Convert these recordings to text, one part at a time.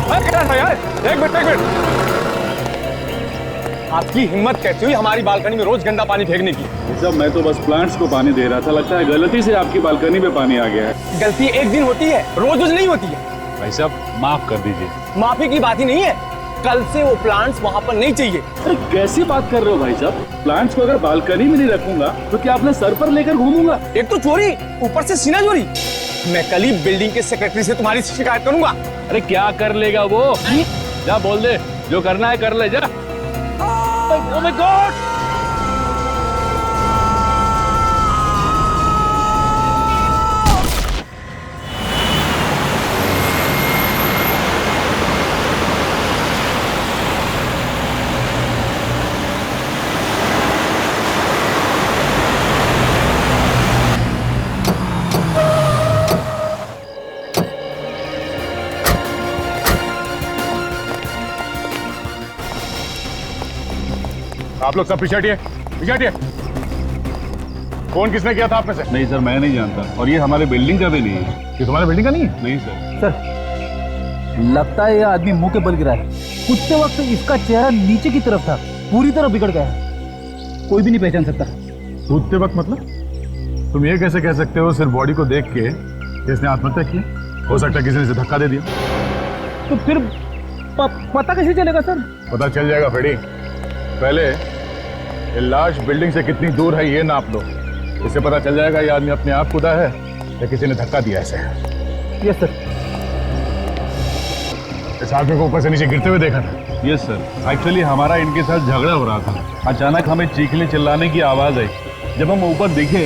यार एक मिनट आपकी हिम्मत कैसी हुई हमारी बालकनी में रोज गंदा पानी फेंकने की? साहब मैं तो बस प्लांट्स को पानी दे रहा था, लगता है गलती से आपकी बालकनी में पानी आ गया है। गलती एक दिन होती है, रोज रोज नहीं होती है। भाई साहब माफ कर दीजिए। माफी की बात ही नहीं है, कल से वो प्लांट्स वहाँ पर नहीं चाहिए। अरे कैसी बात कर रहे हो भाई साहब? प्लांट्स को अगर बालकनी में नहीं रखूंगा तो क्या अपने सर पर लेकर घूमूंगा? एक तो चोरी, ऊपर से सीना चोरी। मैं कल ही बिल्डिंग के सेक्रेटरी से तुम्हारी शिकायत करूंगा। अरे क्या कर लेगा वो? जा बोल दे, जो करना है कर ले जा। Oh my God! आप लोग सब पीछे हटिए, पीछे हटिए। फोन किसने किया था आप में से? नहीं सर, मैं नहीं जानता, और ये हमारे बिल्डिंग का भी नहीं है। ये तुम्हारे बिल्डिंग का नहीं है? नहीं सर। सर लगता है ये आदमी मुंह के बल गिरा है। कूदते वक्त इसका चेहरा नीचे की तरफ था, पूरी तरह बिगड़ गया है, कोई भी नहीं पहचान सकता। कूदते वक्त मतलब? तुम ये कैसे कह सकते हो सिर्फ बॉडी को देख के इसने आत्महत्या की? हो सकता है किसी ने इसे धक्का दे दिया। तो फिर पता कैसे चलेगा सर? पता चल जाएगा फेडी। पहले ये लाश बिल्डिंग से कितनी दूर है ये नाप लो, इससे पता चल जाएगा ये आदमी अपने आप कूदा है या किसी ने धक्का दिया इसे। Yes sir. इस आदमी को ऊपर से नीचे गिरते हुए देखा था? यस सर, एक्चुअली हमारा इनके साथ झगड़ा हो रहा था। अचानक हमें चीखने चिल्लाने की आवाज आई। जब हम ऊपर देखे,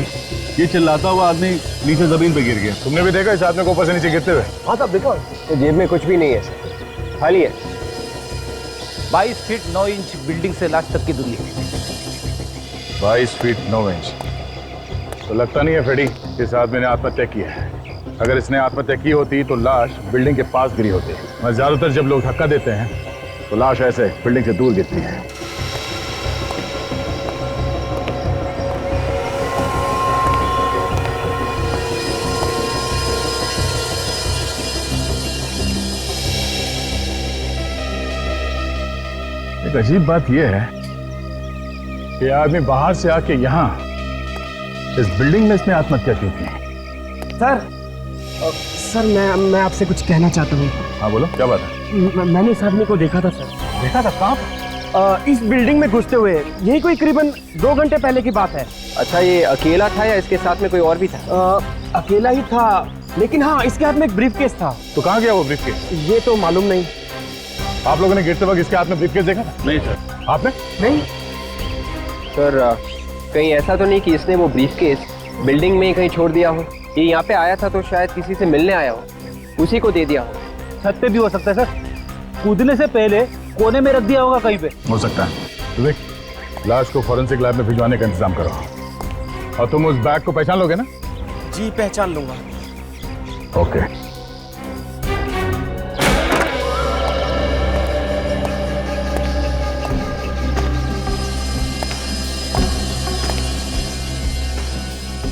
ये चिल्लाता हुआ आदमी नीचे जमीन पे गिर गया। तुमने भी देखा इस आदमी को ऊपर से नीचे गिरते हुए? हाँ साहब देखो, तो जेब में कुछ भी नहीं है सर, खाली है। 22 फीट 9 इंच बिल्डिंग से लाश तक की दूरी है। 22 फीट 9 इंच तो लगता नहीं है फेडी इस आदमी ने आत्महत्या की है। अगर इसने आत्महत्या की होती तो लाश बिल्डिंग के पास गिरी होती। मैं ज्यादातर जब लोग धक्का देते हैं तो लाश ऐसे बिल्डिंग से दूर गिरती है। एक अजीब बात यह है कि आदमी बाहर से आके यहाँ इस बिल्डिंग में इसने आत्महत्या की थी। सर मैं आपसे कुछ कहना चाहता हूँ। हाँ बोलो, क्या बात है? मैंने इस आदमी को देखा था सर। देखा था? कहाँ? इस बिल्डिंग में घुसते हुए, यही कोई करीबन 2 घंटे पहले की बात है। अच्छा, ये अकेला था या इसके साथ में कोई और भी था? अकेला ही था, लेकिन हाँ इसके हाथ में एक ब्रीफ केस था। तो कहाँ गया वो ब्रीफकेस? ये तो मालूम नहीं। आप लोगों ने गिरते वक्त इसके हाथ में ब्रीफकेस देखा था? नहीं सर। आपने? नहीं सर कहीं ऐसा तो नहीं कि इसने वो ब्रीफकेस बिल्डिंग में ही कहीं छोड़ दिया हो? ये यहाँ पे आया था तो शायद किसी से मिलने आया हो, उसी को दे दिया हो। छत पे भी हो सकता है सर, कूदने से पहले कोने में रख दिया होगा कहीं पे। हो सकता है। विवेक, लाश को फॉरेंसिक लैब में भिजवाने का इंतजाम करो। और तुम उस बैग को पहचान लोगे ना? जी पहचान लूंगा। ओके।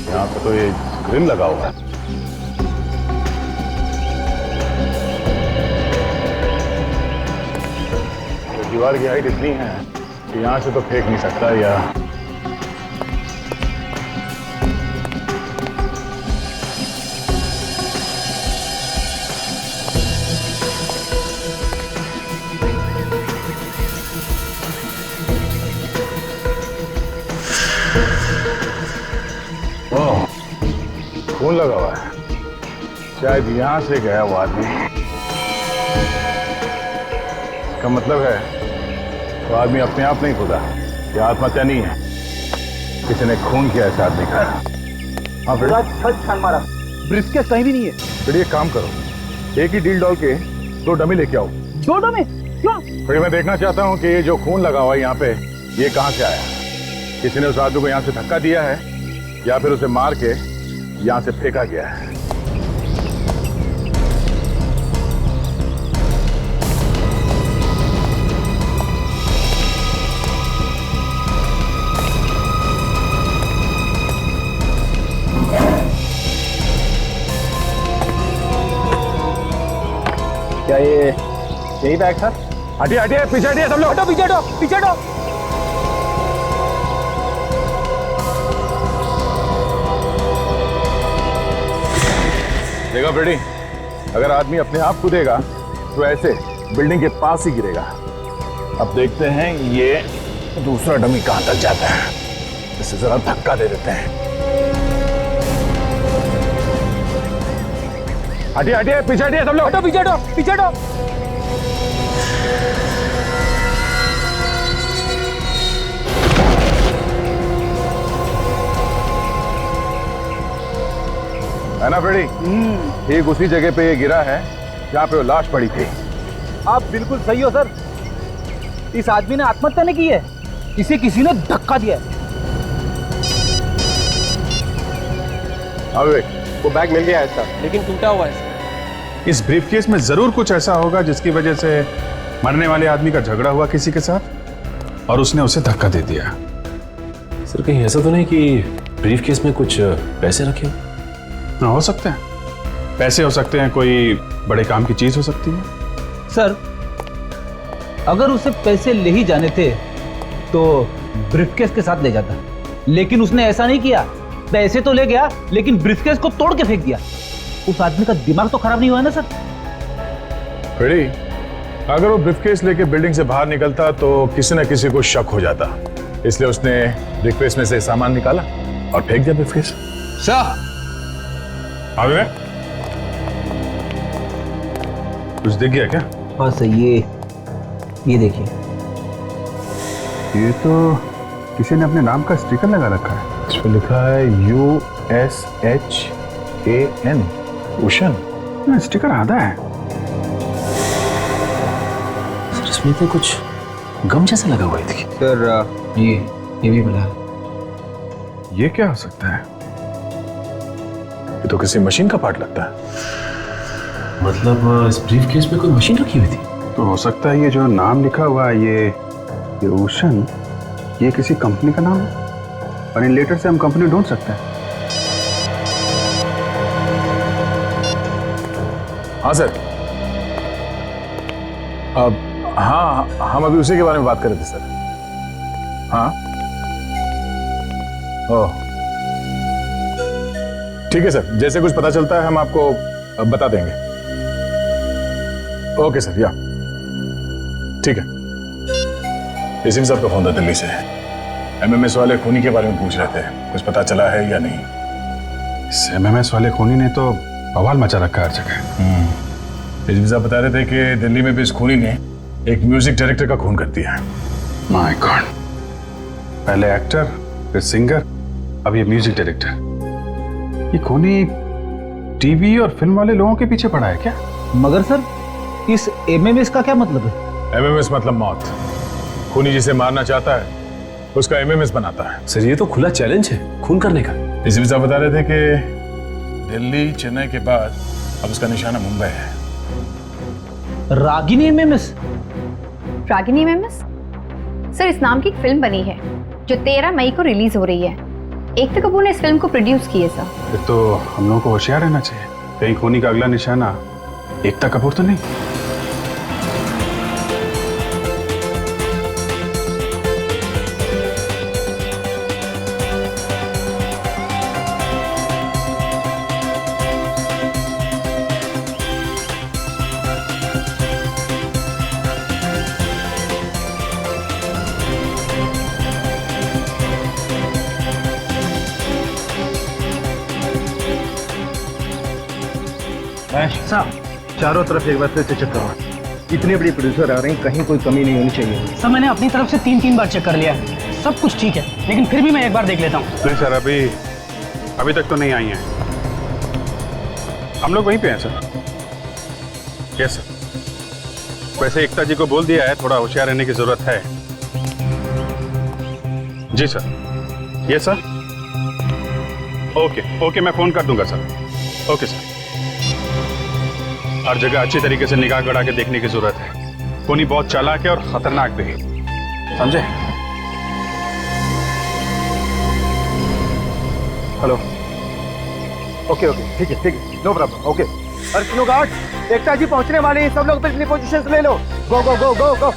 यहाँ पे तो ये ग्रिल लगा हुआ है। तो दीवार की हाइट इतनी है कि यहाँ से तो फेंक नहीं सकता या खून लगा हुआ है। शायद यहां से गया वो आदमी। इसका मतलब है वो आदमी अपने आप नहीं खुदा, ये आत्महत्या नहीं है, किसी ने खून किया इस आदमी का। हाँ फिर छत मारा, ब्रीफकेस कहीं भी नहीं है। फिर ये काम करो, एक ही डील डॉल के 2 डमी लेके आओ। 2 डमी? क्यों? फिर मैं देखना चाहता हूँ कि ये जो खून लगा हुआ है यहाँ पे, ये कहाँ से आया? किसी ने उस आदमी को यहाँ से धक्का दिया है या फिर उसे मार के यहाँ से फेंका गया है। क्या ये यही बैग सर। हटिए हटिए, पीछे हटिए सब लोग। हटो पीछे हटो, पीछे हटो। देखो फ्रेडी, अगर आदमी अपने आप कूदेगा तो ऐसे बिल्डिंग के पास ही गिरेगा। अब देखते हैं ये दूसरा डमी कहां तक जाता है। इसे जरा धक्का दे देते हैं। हटिए हटिए, पीछे हटिए सब लोग। हटो पीछे हटो, पीछे हटो। है ना फ्रेडी? ठीक उसी जगह पे ये गिरा है जहां पे वो लाश पड़ी थी। आप बिल्कुल सही हो सर। इस आदमी ने आत्महत्या नहीं की है, इसे किसी ने धक्का दिया है। हाँ विवेक, वो बैग मिल गया है सर, लेकिन टूटा हुआ है सर। इस ब्रीफकेस में जरूर कुछ ऐसा होगा जिसकी वजह से मरने वाले आदमी का झगड़ा हुआ किसी के साथ और उसने उसे धक्का दे दिया। सर कहीं ऐसा तो नहीं कि ब्रीफकेस में कुछ पैसे रखे हो? हो सकते हैं, पैसे हो सकते हैं, कोई बड़े काम की चीज हो सकती है। सर अगर उसे पैसे ले ही जाने थे तो ब्रीफकेस के साथ ले जाता, लेकिन उसने ऐसा नहीं किया। पैसे तो ले गया लेकिन ब्रीफकेस को तोड़ के फेंक दिया। उस आदमी का दिमाग तो खराब नहीं हुआ है ना सर? फ्रेडी, अगर वो ब्रीफकेस लेके बिल्डिंग से बाहर निकलता तो किसी न किसी को शक हो जाता, इसलिए उसने ब्रीफकेस में से सामान निकाला और फेंक दिया ब्रीफकेस। सर आगे कुछ दिख गया क्या? हाँ सर, ये देखिए, ये तो किसी ने अपने नाम का स्टिकर लगा रखा है। इस पे लिखा है USHAN, ओशन। स्टिकर आधा है। सर इसमें तो कुछ गम जैसा लगा हुआ है। देखिए सर ये भी मिला। ये क्या हो सकता है? ये तो किसी मशीन का पार्ट लगता है। मतलब इस ब्रीफकेस में कोई मशीन रखी हुई थी? तो हो सकता है ये जो नाम लिखा हुआ है ये ओशन, ये किसी कंपनी का नाम है और इन लेटर से हम कंपनी ढूंढ सकते हैं। हाँ सर, अब हाँ हम अभी उसी के बारे में बात कर रहे थे सर। हाँ ओह ठीक है सर, जैसे कुछ पता चलता है हम आपको बता देंगे। ओके सर, या ठीक है। एसीपी साहब का फोन था दिल्ली से, एमएमएस वाले खूनी के बारे में पूछ रहे थे, कुछ पता चला है या नहीं? इस एमएमएस वाले खूनी ने तो बवाल मचा रखा है हर जगह। एसीपी साहब बता रहे थे कि दिल्ली में भी इस खूनी ने एक म्यूजिक डायरेक्टर का खून कर दिया है। माय गॉड, पहले एक्टर, फिर सिंगर, अब ये म्यूजिक डायरेक्टर। ये खूनी टीवी और फिल्म वाले लोगों के पीछे पड़ा है क्या? मगर सर इस एमएमएस का क्या मतलब है? एमएमएस मतलब मौत। खूनी जिसे मारना चाहता है उसका एमएमएस बनाता है। सर ये तो खुला चैलेंज है खून करने का। एसीपी साहब बता रहे थे कि दिल्ली चेन्नई के बाद अब उसका निशाना मुंबई है। Ragini MMS? Ragini MMS? Sir इस नाम की एक फिल्म बनी है जो 13 मई को रिलीज हो रही है। एकता कपूर ने इस फिल्म को प्रोड्यूस की है सर। फिर तो हम लोगों को होशियार रहना चाहिए, कहीं खूनी का अगला निशाना एकता कपूर तो नहीं। चारों तरफ एक बार फिर से चेक करो। इतने बड़े प्रोड्यूसर आ रहे हैं, कहीं कोई कमी नहीं होनी चाहिए। सर मैंने अपनी तरफ से 3 बार चेक कर लिया है, सब कुछ ठीक है, लेकिन फिर भी मैं एक बार देख लेता हूँ। नहीं सर, अभी तक तो नहीं आई हैं। हम लोग वहीं पे हैं सर। Yes sir. वैसे एकता जी को बोल दिया है, थोड़ा होशियार रहने की जरूरत है। जी सर। Yes sir. ओके मैं फोन कर दूंगा सर। Okay sir. हर जगह अच्छी तरीके से निगाह गड़ा के देखने की जरूरत है। खूनी बहुत चालाक है और खतरनाक भी है, समझे? हेलो। ओके ठीक है, नो प्रॉब्लम। ओके, अरे सुनो गार्ड, एकता जी पहुंचने वाले हैं, सब लोग अपनी पोजीशंस ले लो। गो गो गो गो गो।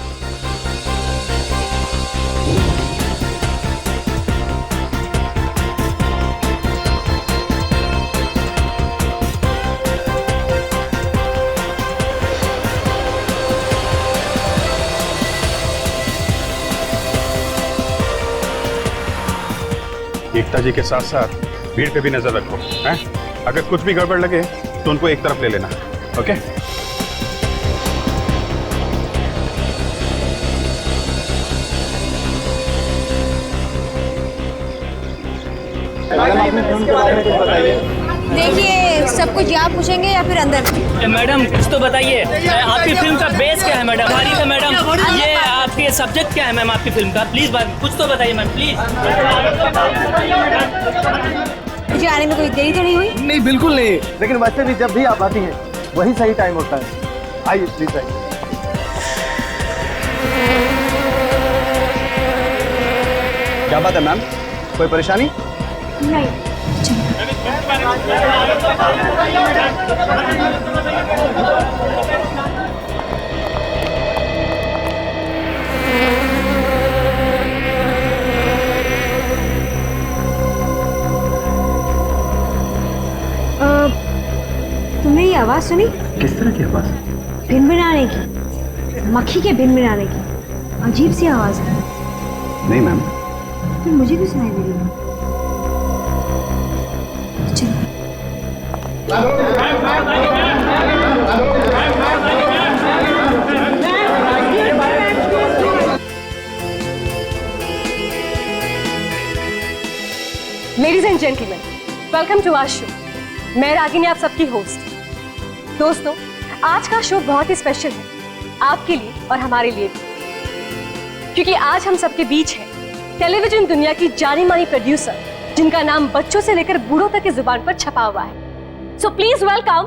एकता जी के साथ साथ भीड़ पे भी नजर रखो, हैं? अगर कुछ भी गड़बड़ लगे तो उनको एक तरफ ले लेना, ओके? देखिए, सब कुछ यहाँ पूछेंगे या फिर अंदर? मैडम कुछ तो बताइए, आपकी फिल्म का बेस क्या है मैडम? तारीफ है मैडम, ये आपके सब्जेक्ट क्या है मैम आपकी फिल्म का? प्लीज कुछ तो बताइए मैम प्लीज। मुझे आने में कोई देरी तो नहीं हुई? नहीं, बिल्कुल नहीं, लेकिन वैसे भी जब भी आप आती हैं वही सही टाइम होता है। आइए प्लीज आइए। क्या बात है मैम, कोई परेशानी? नहीं। तुमने ये आवाज सुनी? किस तरह की आवाज? भिनभिनाने की, मक्खी के भिनभिनाने की। अजीब सी आवाज है। नहीं मैम। तो मुझे भी सुनाई दे रही है। Ladies and gentleman, welcome to our show. मैं रागिनी, आप सबकी होस्ट। दोस्तों, आज का शो बहुत ही स्पेशल है आपके लिए और हमारे लिए भी, क्योंकि आज हम सबके बीच है टेलीविजन दुनिया की जानी मानी प्रोड्यूसर, जिनका नाम बच्चों से लेकर बूढ़ों तक की जुबान पर छपा हुआ है। So please welcome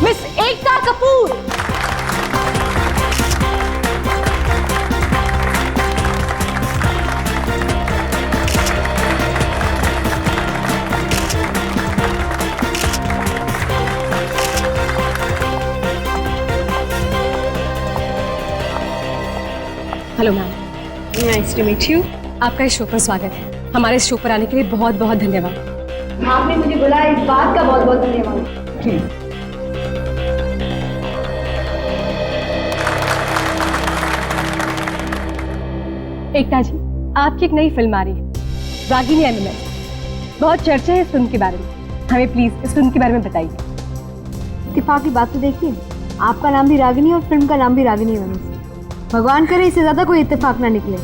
miss Ekta Kapoor. Hello ma'am, nice to meet you. आपका इस शो पर स्वागत है। हमारे इस शो पर आने के लिए बहुत बहुत धन्यवाद। आपने मुझे बुलाया, इस बात का बहुत बहुत धन्यवाद। एकता जी, आपकी एक नई फिल्म आ रही है, रागिनी एमएमएस। बहुत चर्चा है इस फिल्म के बारे में, हमें प्लीज इस फिल्म के बारे में बताइए। इत्तेफाक की बात तो देखिए, आपका नाम भी रागिनी और फिल्म का नाम भी रागिनी एमएमएस। भगवान करे इससे ज्यादा कोई इत्तेफाक ना निकले।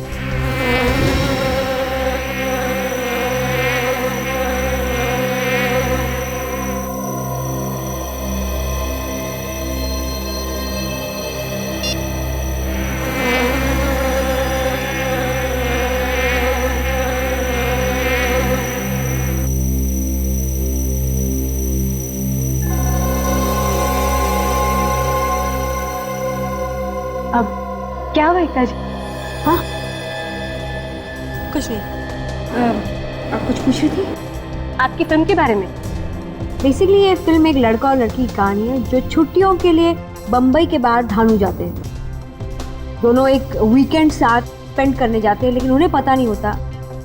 अब क्या हुआ एकता जी? हाँ, कुछ नहीं। आप कुछ पूछ रही थी? आपकी फिल्म के बारे में। बेसिकली ये फिल्म एक लड़का और लड़की की कहानी है जो छुट्टियों के लिए बम्बई के बाहर धानू जाते हैं। दोनों एक वीकेंड साथ स्पेंड करने जाते हैं, लेकिन उन्हें पता नहीं होता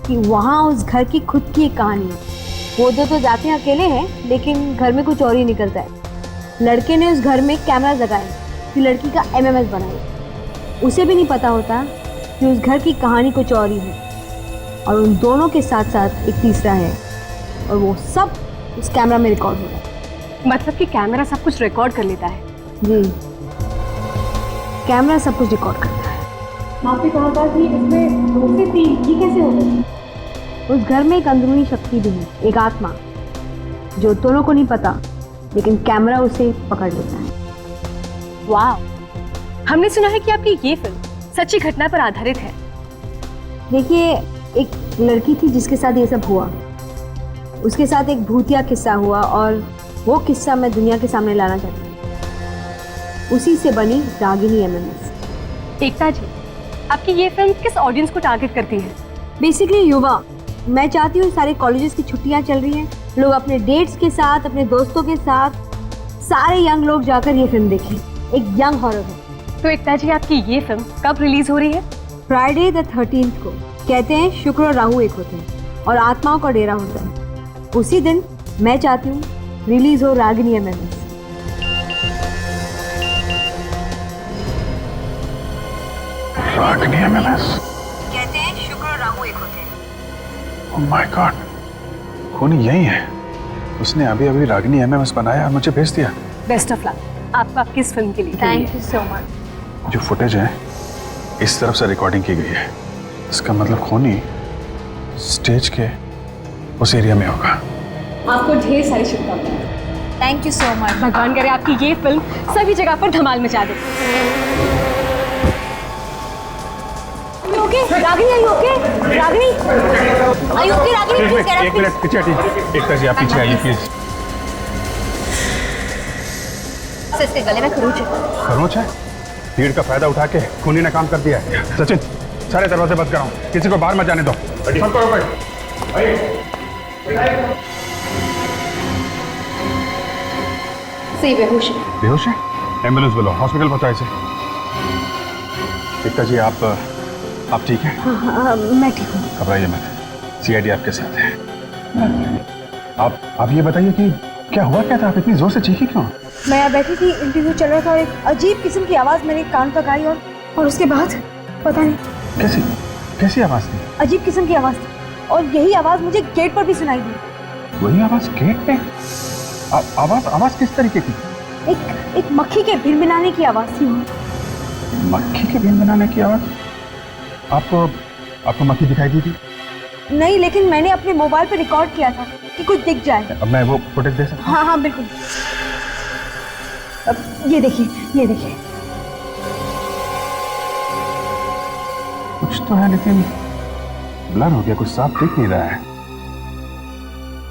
कि वहाँ उस घर की खुद की एक कहानी है। वो दो तो जाते हैं अकेले हैं, लेकिन घर में कुछ और ही निकलता है। लड़के ने उस घर में कैमरा लगाए कि लड़की का एमएमएस बनाए। उसे भी नहीं पता होता कि उस घर की कहानी कुछ और ही है, और उन दोनों के साथ साथ एक तीसरा है, और वो सब उस कैमरा में रिकॉर्ड हो रहा है। मतलब कि कैमरा सब कुछ रिकॉर्ड कर लेता है? जी, कैमरा सब कुछ रिकॉर्ड करता है। आपने कहा था कि इसमें 2 से 3 ये कैसे हो गए? उस घर में एक अंदरूनी शक्ति भी है, एक आत्मा, जो दोनों को नहीं पता, लेकिन कैमरा उसे पकड़ लेता है। वाह, हमने सुना है कि आपकी ये फिल्म सच्ची घटना पर आधारित है। देखिए, एक लड़की थी जिसके साथ ये सब हुआ। उसके साथ एक भूतिया किस्सा हुआ, और वो किस्सा मैं दुनिया के सामने लाना चाहती हूँ। उसी से बनी रागिनी एमएमएस। एकता जी, आपकी ये फिल्म किस ऑडियंस को टारगेट करती है? बेसिकली युवा। मैं चाहती हूँ सारे कॉलेजेस की छुट्टियाँ चल रही हैं, लोग अपने डेट्स के साथ, अपने दोस्तों के साथ सारे यंग लोग जाकर ये फिल्म देखें। एक यंग हॉरर है। तो एकता जी, आपकी ये फिल्म कब रिलीज हो रही है? फ्राइडे द 13th को। कहते हैं शुक्र और राहु एक होते हैं और आत्माओं का डेरा होता है। उसी दिन मैं चाहती हूँ रिलीज हो रागिनी एमएमएस। रागिनी एमएमएस। कहते हैं शुक्र और राहु एक होते हैं। ओह माय गॉड, खूनी यही है। उसने अभी अभी रागिनी एमएमएस बनाया और मुझे भेज दिया। बेस्ट ऑफ लक आपको आपकी इस फिल्म के लिए। Thank you so much. जो फुटेज है इस तरफ से रिकॉर्डिंग की गई है, इसका मतलब खूनी स्टेज के उस एरिया में होगा। आपको ढेर सारी शुभकामनाएं। Thank you so much. भगवान करे आपकी ये फिल्म सभी जगह पर धमाल मचा दे। Okay Ragini, I okay? Ragini I okay? Ragini please एक मिनट पीछे हटिए। एकता जी आप पीछे आइए प्लीज। सर, इसके गले में खरोंच है। खरोंच है? भीड़ का फायदा उठा के खूनी ने काम कर दिया है। सचिन, सारे दरवाजे बंद कराओ, किसी को बाहर मत जाने दो। सबको रोको। सही बेहोश है। बेहोश है? एम्बुलेंस बुलाओ, हॉस्पिटल पहुंचाओ इसे। एकता जी आप ठीक हैं? हाँ, मैं ठीक हूँ। घबराइए मत, सीआईडी आपके साथ है। आप ये बताइए कि क्या हुआ क्या था? आप इतनी जोर से चीखी क्यों? मैं यहाँ बैठी थी, इंटरव्यू चल रहा था और एक अजीब किस्म की आवाज मेरे कान तक आई और उसके बाद पता नहीं कैसी आवाज थी? अजीब किस्म की आवाज थी और यही आवाज मुझे गेट पर भी सुनाई दी। वही आवाज गेट पे? आवाज किस तरीके की? एक मक्खी के भिनभिनाने की आवाज थी। मक्खी के भिनभिनाने की आवाज? आपको मक्खी दिखाई दी थी? नहीं, लेकिन मैंने अपने मोबाइल पे रिकॉर्ड किया था कि कुछ दिख जाए। अब मैं वो फुटेज दे सकता हूँ? हाँ बिल्कुल। अब ये देखिए कुछ तो है लेकिन ब्लर हो गया, कुछ साफ दिख नहीं रहा है।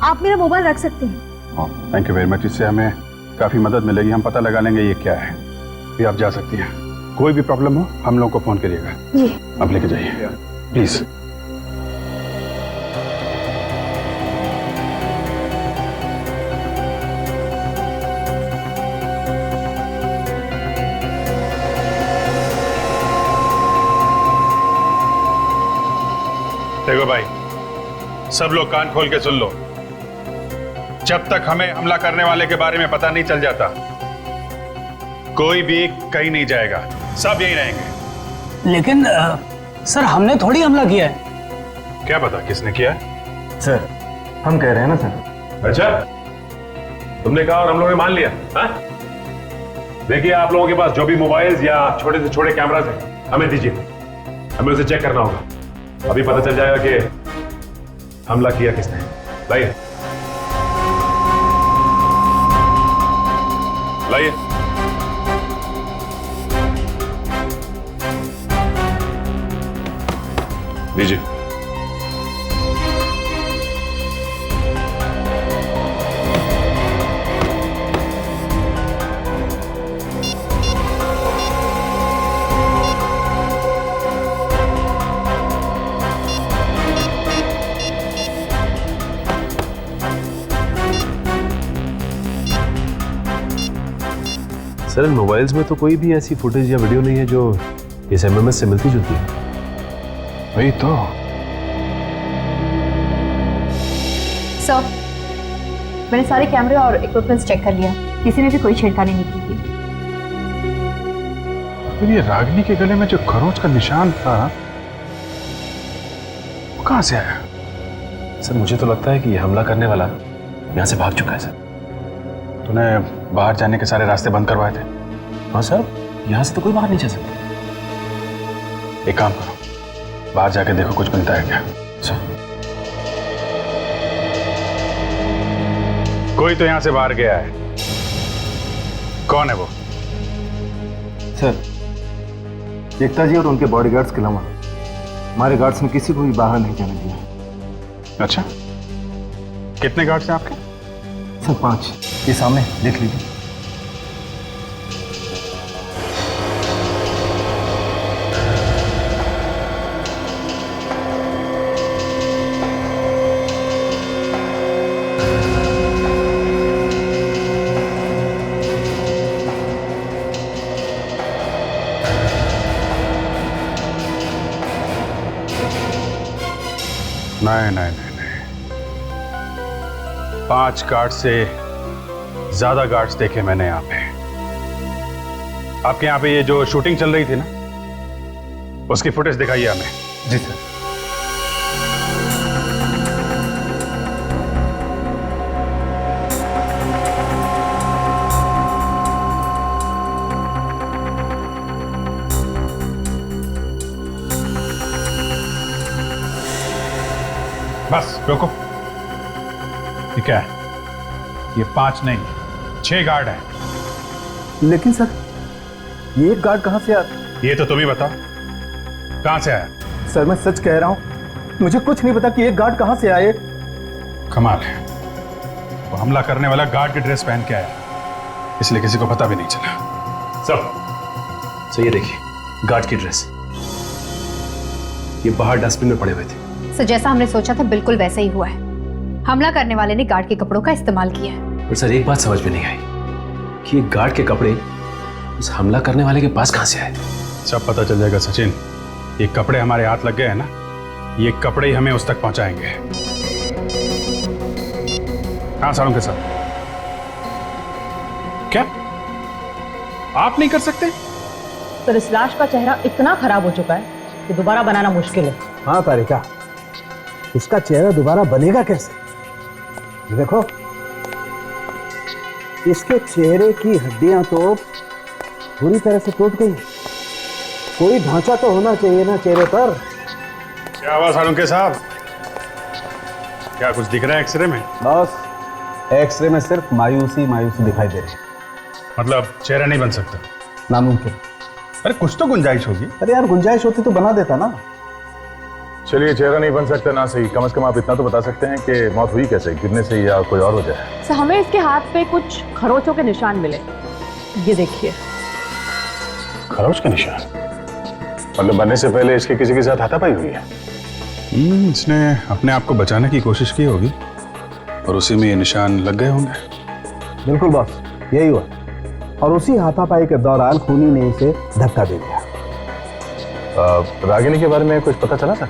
आप मेरा मोबाइल रख सकते हैं। थैंक यू वेरी मच, इससे हमें काफी मदद मिलेगी। हम पता लगा लेंगे ये क्या है। भी आप जा सकती हैं। कोई भी प्रॉब्लम हो हम लोगों को फोन करिएगा। जी। आप लेके जाइए प्लीज। देखो भाई, सब लोग कान खोल के सुन लो। जब तक हमें हमला करने वाले के बारे में पता नहीं चल जाता, कोई भी कहीं नहीं जाएगा, सब यहीं रहेंगे। लेकिन सर, हमने थोड़ी हमला किया है। क्या पता किसने किया है? सर, हम कह रहे हैं ना सर। अच्छा, तुमने कहा और हम लोगों ने मान लिया? हाँ? देखिए, आप लोगों के पास जो भी मोबाइल्स या छोटे से छोटे कैमरास हैं, हमें दीजिए। हमें उसे चेक करना होगा। अभी पता चल जाएगा कि हमला किया किसने। लाइए लाइए। दीजिए। सर, इन मोबाइल्स में तो कोई भी ऐसी फुटेज या वीडियो नहीं है जो इस एमएमएस से मिलती जुलती है। वही तो। सर, मैंने सारे कैमरे और इक्विपमेंट्स चेक कर लिया, किसी ने भी कोई छेड़खानी नहीं की थी। फिर ये रागिनी के गले में जो खरोंच का निशान था, वो कहां से आया? सर, मुझे तो लगता है कि ये हमला करने वाला यहाँ से भाग चुका है। सर, तूने बाहर जाने के सारे रास्ते बंद करवाए थे? हाँ सर, यहाँ से तो कोई बाहर नहीं जा सकता। एक काम करो, बाहर जाके देखो कुछ मिलता है क्या। सर, कोई तो यहाँ से बाहर गया है। कौन है वो? सर, एकता जी और उनके बॉडीगार्ड्स के अलावा हमारे गार्ड्स ने किसी को भी बाहर नहीं जाने दिया। अच्छा, कितने गार्ड्स हैं आपके? सर 5। ये सामने देख लीजिए। नहीं नहीं नहीं नहीं, 5 गार्ड से ज्यादा गार्ड्स देखे मैंने यहाँ पे। आपके यहाँ पे ये जो शूटिंग चल रही थी ना, उसकी फुटेज दिखाइए हमें। जी सर। बस रोको। ये क्या है? ये 5 नहीं 6 गार्ड हैं। लेकिन सर ये एक गार्ड कहाँ से आया? ये तो तुम ही बताओ, कहां से आया? सर मैं सच कह रहा हूँ, मुझे कुछ नहीं पता कि एक गार्ड कहाँ से आए। कमाल है, वो हमला करने वाला गार्ड की ड्रेस पहन के आया, इसलिए किसी को पता भी नहीं चला। सर ये देखिए गार्ड की ड्रेस, ये बाहर डस्टबिन में पड़े हुए थे। सर जैसा हमने सोचा था बिल्कुल वैसा ही हुआ है। हमला करने वाले ने गार्ड के कपड़ों का इस्तेमाल किया है। पर सर एक बात समझ में नहीं आई कि ये गार्ड के कपड़े उस हमला करने वाले के पास कहां से आए। सब पता चल जाएगा सचिन, ये कपड़े हमारे हाथ लग गए हैं ना, ये कपड़े ही हमें उस तक पहुंचाएंगे। हाँ सारों के साथ। क्या आप नहीं कर सकते? सर इस लाश का चेहरा इतना खराब हो चुका है कि दोबारा बनाना मुश्किल है। हाँ तारिका, इसका चेहरा दोबारा बनेगा कैसे? ये देखो, इसके चेहरे की हड्डियां तो पूरी तरह से टूट गई। कोई ढांचा तो होना चाहिए ना चेहरे पर। क्या हुआ सारुंके साहब, क्या कुछ दिख रहा है एक्सरे में? बस एक्सरे में सिर्फ मायूसी मायूसी दिखाई दे रही है। मतलब चेहरा नहीं बन सकता? नामुमकिन। अरे कुछ तो गुंजाइश होगी। अरे यार गुंजाइश होती तो बना देता ना। चलिए चेहरा नहीं बन सकता ना सही, कम से कम आप इतना तो बता सकते हैं कि मौत हुई कैसे, गिरने से या कोई और वजह है? सर हमें इसके हाथ पे कुछ खरोचों के निशान मिले, ये देखिए। खरोच के निशान? मतलब बनने से पहले इसके किसी के साथ हाथापाई हुई है? इसने अपने आप को बचाने की कोशिश की होगी और उसी में ये निशान लग गए होंगे। बिल्कुल बॉस, यही हुआ। और उसी हाथापाई के दौरान खूनी ने इसे धक्का दे दिया। रागिनी के बारे में कुछ पता चला था?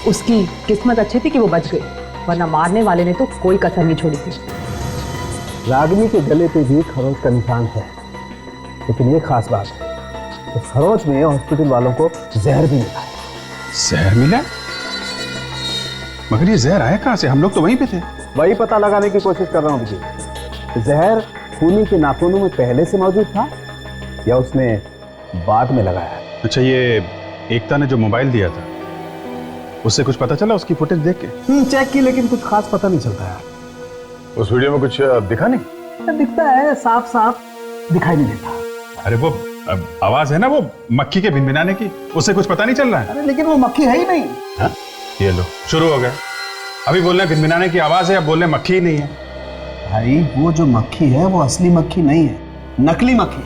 उसकी किस्मत अच्छी थी कि वो बच गई, वरना मारने वाले ने तो कोई कसर नहीं छोड़ी थी। रागिनी के गले पे भी खरोच का निशान है, लेकिन ये खास बात है, तो खरोच में हॉस्पिटल वालों को जहर भी मिला है। जहर मिला? मगर ये जहर आया कहां से? हम लोग तो वहीं पे थे। वही पता लगाने की कोशिश कर रहा हूँ विजय। जहर खूनी के नाखूनों में पहले से मौजूद था या उसने बाद में लगाया? अच्छा, ये एकता ने जो मोबाइल दिया था उससे कुछ पता चला? उसकी फुटेज देख के चेक की, लेकिन कुछ खास पता नहीं चलता यार। उस वीडियो में कुछ दिखा नहीं? दिखता है, साफ साफ दिखाई नहीं देता। अरे वो आवाज है ना वो मक्खी के भिनभिनाने की, उससे कुछ पता नहीं चल रहा है? अरे लेकिन वो मक्खी है ही नहीं। हा? ये लो शुरू हो गए, अभी बोल रहे भिनभिनाने की आवाज है, अब बोल रहे मक्खी ही नहीं है। भाई वो जो मक्खी है वो असली मक्खी नहीं है, नकली मक्खी।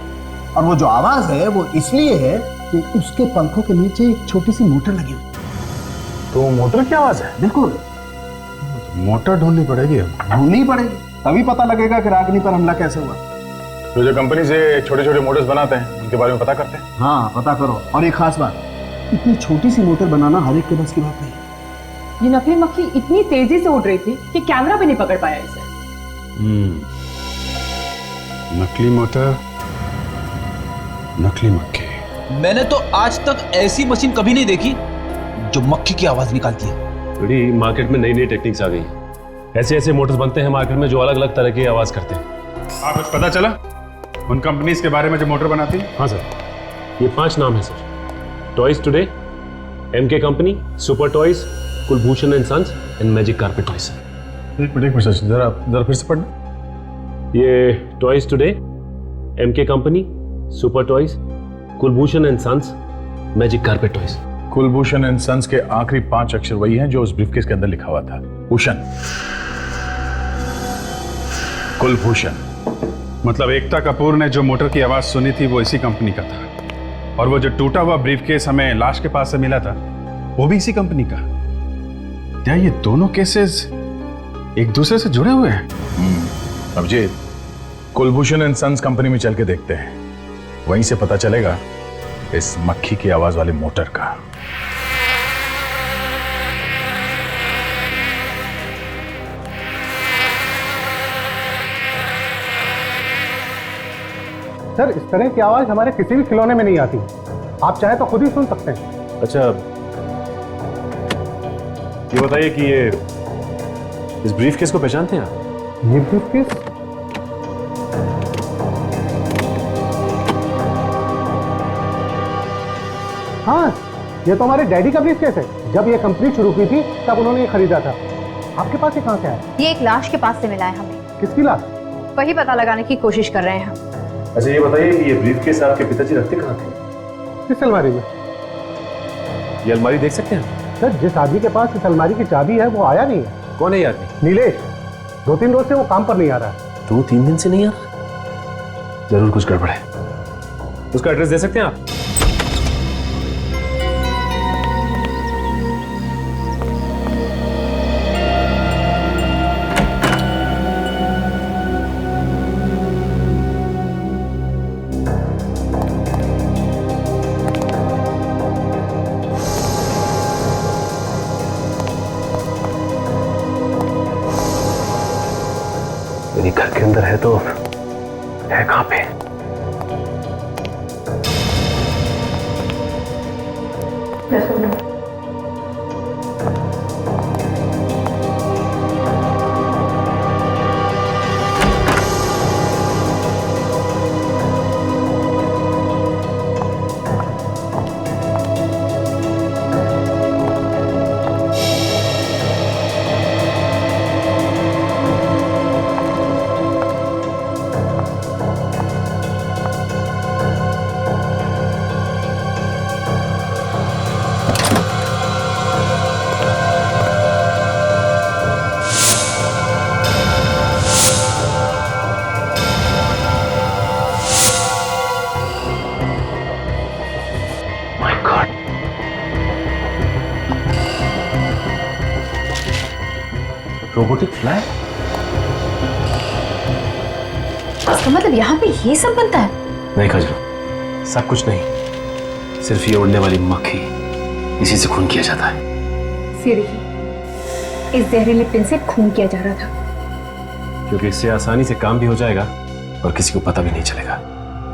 और वो जो आवाज है वो इसलिए है कि उसके पंखों के नीचे एक छोटी सी मोटर लगी हुई। तो मोटर की आवाज है? बिल्कुल। मोटर ढूंढनी पड़ेगी, अब ढूंढनी पड़ेगी, तभी पता लगेगा कि रागिनी पर हमला कैसे हुआ। तो जो कंपनी से छोटे छोटे मोटर्स बनाते हैं उनके बारे में पता करते हैं। हाँ पता करो। और एक खास बात, इतनी छोटी सी मोटर बनाना हर एक के बस की बात नहीं। ये नकली मक्खी इतनी तेजी से उड़ रही थी कि कैमरा भी नहीं पकड़ पाया इसे। नकली मोटर, नकली मक्खी। मैंने तो आज तक ऐसी मशीन कभी नहीं देखी जो मक्खी की आवाज निकालती है। बड़ी मार्केट में नई नई टेक्निक्स आ गई, ऐसे ऐसे मोटर्स बनते हैं मार्केट में जो अलग अलग तरह की आवाज करते हैं। आप कुछ पता चला उन कंपनीज के बारे में जो मोटर बनाती है? हाँ सर, ये 5 नाम है sir. Toys today, MK company, super toys, Kulbhushan and sons and magic carpet toys. एक मिनट जरा फिर से पढ़ना। ये toys today, MK company, super toys, Kulbhushan and sons, magic carpet toys. Kulbhushan and sons के आखिरी 5 अक्षर वही हैं जो उस ब्रीफकेस के अंदर लिखा हुआ था, भूषण, कुलभूषण। मतलब एकता कपूर ने जो मोटर की आवाज सुनी थी वो इसी कंपनी का था, और वो जो टूटा हुआ ब्रीफकेस हमें लाश के पास से मिला था वो भी इसी कंपनी का। क्या ये दोनों केसेस एक दूसरे से जुड़े हुए हैं? अब जी कुलभूषण एंड सन्स कंपनी में चल के देखते हैं, वहीं से पता चलेगा इस मक्खी की आवाज वाले मोटर का। सर इस तरह की आवाज हमारे किसी भी खिलौने में नहीं आती, आप चाहे तो खुद ही सुन सकते हैं। अच्छा, ये बताइए कि ये इस ब्रीफकेस को पहचानते हैं आप? ये ब्रीफकेस? हाँ, ये तो हमारे डैडी का ब्रीफकेस है। जब ये कंपनी शुरू की थी तब उन्होंने ये खरीदा था। आपके पास ये कहाँ से आया? ये एक लाश के पास से मिला है हमें। किसकी लाश? वही पता लगाने की कोशिश कर रहे हैं हम। अच्छा, ये बताइए कि ये ब्रीफकेस आपके पिताजी रखते कहाँ थे? किस अलमारी में? ये अलमारी देख सकते हैं? सर जिस आदमी के पास इस अलमारी की चाबी है वो आया नहीं है। कौन है ये आदमी? नीलेश। 2-3 रोज से वो काम पर नहीं आ रहा है। 2-3 दिन से नहीं आ रहा? जरूर कुछ गड़बड़ है। उसका एड्रेस दे सकते हैं आप? मेरे घर के अंदर है तो है कहां पे? Robotic fly? इसका मतलब यहाँ पे ये सब बनता है? नहीं खजरो, सब कुछ नहीं, सिर्फ ये उड़ने वाली मक्खी, इसी से खून किया जाता है। देखिए, इस जहरीले पिन से खून किया जा रहा था, क्योंकि इससे आसानी से काम भी हो जाएगा और किसी को पता भी नहीं चलेगा।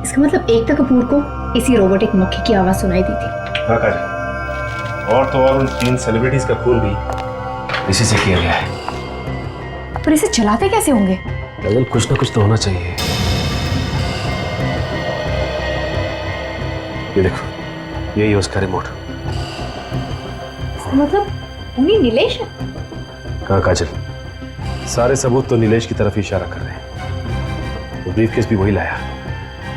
इसका मतलब एकता कपूर को इसी रोबोटिक मक्खी की आवाज सुनाई दी थी। हाँ काजी, और तो और उन 3 सेलिब्रिटीज का खून भी इसी से किया गया है। पर इसे चलाते कैसे होंगे? काजल, कुछ ना कुछ तो होना चाहिए। ये देखो, यही है उसका रिमोट। मतलब उन्हीं नीलेश है? कहाँ काजल, सारे सबूत तो नीलेश की तरफ ही इशारा कर रहे हैं। वो ब्रीफकेस भी वही लाया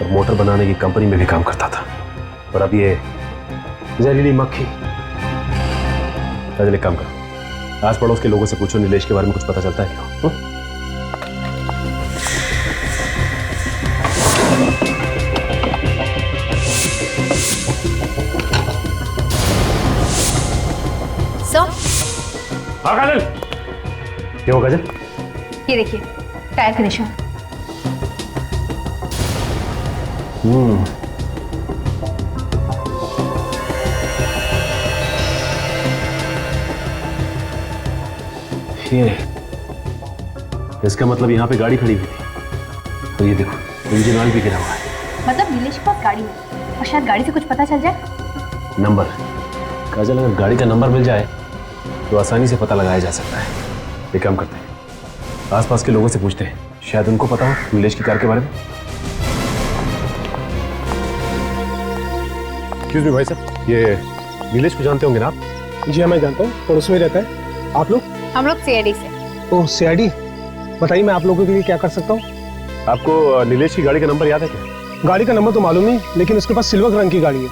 और मोटर बनाने की कंपनी में भी काम करता था। और अब ये जहरीली मक्खी। काजल, एक काम करो, आस पड़ोस के लोगों से पूछो नीलेश के बारे में कुछ पता चलता है क्या? हाँ काजल। क्या हुआ काजल? ये देखिए, टायर का निशान। ये इसका मतलब यहाँ पे गाड़ी खड़ी हुई थी। तो ये देखो, इंजन ऑयल भी गिरा हुआ है। मतलब नीलेश के पास गाड़ी है और शायद गाड़ी से कुछ पता चल जाए। नंबर? काजल, अगर गाड़ी का नंबर मिल जाए तो आसानी से पता लगाया जा सकता है। एक काम करते हैं, आसपास के लोगों से पूछते हैं, शायद उनको पता हो नीलेश की कार के बारे में। एक्सक्यूज मी भाई साहब, ये नीलेश को जानते होंगे ना आप? जी हाँ, मैं जानता हूँ, पड़ोस में रहता है। आप लोग? हम लोग सीआईडी से। ओह, सीआईडी। बताइए, मैं आप लोगों के लिए क्या कर सकता हूँ? आपको नीलेश की गाड़ी का नंबर याद है क्या? गाड़ी का नंबर तो मालूम नहीं, लेकिन उसके पास सिल्वर रंग की गाड़ी है।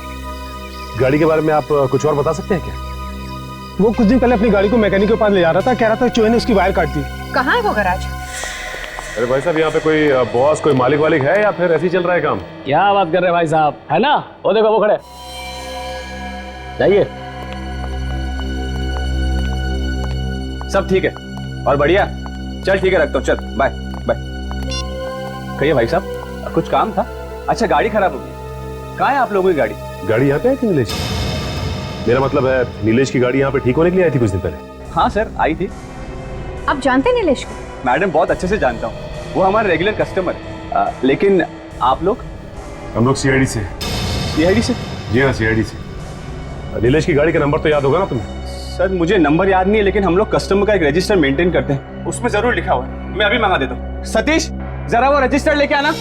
गाड़ी के बारे में आप कुछ और बता सकते हैं क्या? वो कुछ दिन पहले अपनी गाड़ी को मैकेनिक के पास ले जा रहा था, कह रहा था चूहे ने उसकी वायर काट दी। कहाँ है वो गैराज? अरे भाई साहब, यहाँ पे कोई बॉस, कोई मालिक वालिक है या फिर ऐसे ही चल रहा है काम? क्या बात कर रहे हैं भाई साहब, है ना? वो देखो, वो खड़े। जाइए। सब ठीक है और बढ़िया? चल ठीक है, रखता हूँ, चल बाय बाय। कहिए भाई साहब, कुछ काम था? अच्छा, गाड़ी खराब हो गई। कहाँ है आप लोगों की गाड़ी? गाड़ी यहाँ पे आई थी नीलेश? मेरा मतलब है, नीलेश की गाड़ी यहाँ पे ठीक होने के लिए आई थी कुछ दिन पहले। हाँ सर, आई थी। आप जानते हैं नीलेश को? मैडम, बहुत अच्छे से जानता हूँ, वो हमारे रेगुलर कस्टमर है। लेकिन आप लोग? हम लोग सीआईडी से। सीआईडी से? जी हाँ, सीआईडी से। नीलेश की गाड़ी का नंबर तो याद होगा ना तुम्हें? सर मुझे नंबर याद नहीं है, लेकिन हम लोग कस्टमर का एक रजिस्टर मेंटेन करते हैं, उसमें जरूर लिखा हुआ है। मैं अभी मंगा देता हूँ। सतीश, जरा वो रजिस्टर लेके आना।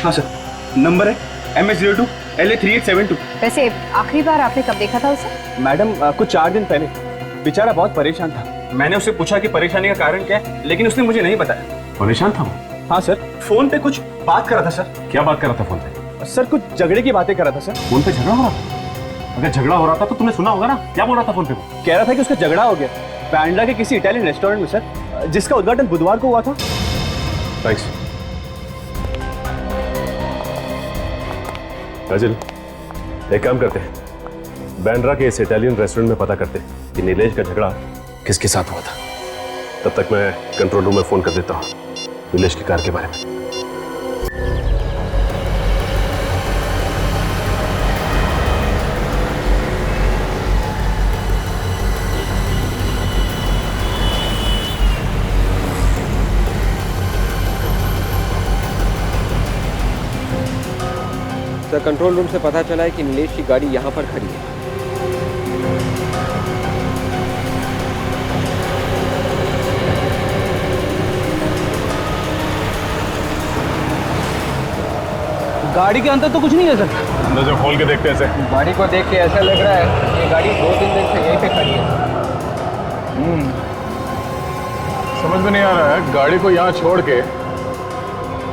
हाँ सर, नंबर है MS02 LA3872। वैसे आखिरी बार आपने कब देखा था उसे? मैडम कुछ 4 दिन पहले। बेचारा बहुत परेशान था। मैंने उससे पूछा कि परेशानी का कारण क्या है, लेकिन उसने मुझे नहीं बताया। परेशान था वो? हाँ सर, फोन पे कुछ बात कर रहा था सर। क्या बात कर रहा था फोन पे? सर कुछ झगड़े की बातें कर रहा था सर। फोन पे झगड़ा हो रहा था? अगर झगड़ा हो रहा था तो तुमने सुना होगा ना, क्या बोल रहा था फोन पे? कह रहा था कि उसका झगड़ा हो गया बांद्रा के किसी इटालियन रेस्टोरेंट में सर, जिसका उद्घाटन बुधवार को हुआ था। थैंक्स। राजल, एक काम करते हैं, बांद्रा के इस इटालियन रेस्टोरेंट में पता करते हैं कि नीलेश का झगड़ा किसके साथ हुआ था। तब तक मैं कंट्रोल रूम में फोन कर देता हूँ नीलेश की कार के बारे में। सर, कंट्रोल रूम से पता चला है कि नीलेश की गाड़ी यहाँ पर खड़ी है। गाड़ी के अंदर तो कुछ नहीं है सर। अंदर जो खोल के देखते हैं ऐसे। गाड़ी को देख के ऐसा लग रहा है ये गाड़ी 2-3 दिन से यहीं पे खड़ी है। समझ में नहीं आ रहा है, गाड़ी को यहाँ छोड़ के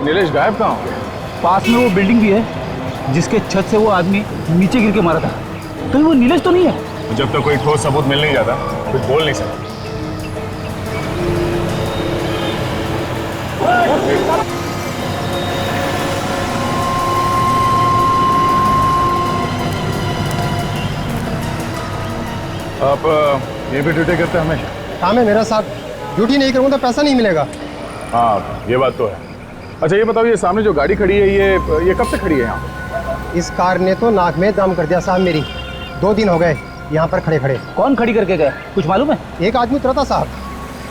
नीलेश गायब कहाँ हो गया? पास में वो बिल्डिंग भी है जिसके छत से वो आदमी नीचे गिर के मारा था। तो वो नीलेश तो नहीं है। जब तक कोई ठोस सबूत मिल नहीं जाता कुछ बोल नहीं सकता। आप ये भी ड्यूटी करते हैं हमेशा? काम है मेरा साथ, ड्यूटी नहीं करूँगा तो पैसा नहीं मिलेगा। हाँ, ये बात तो है। अच्छा ये बताओ, ये सामने जो गाड़ी खड़ी है ये कब से खड़ी है यहाँ? इस कार ने तो नाक में दम कर दिया साहब मेरी। 2 दिन हो गए यहाँ पर खड़े खड़े। कौन खड़ी करके गया, कुछ मालूम है? एक आदमी उतरा था साहब,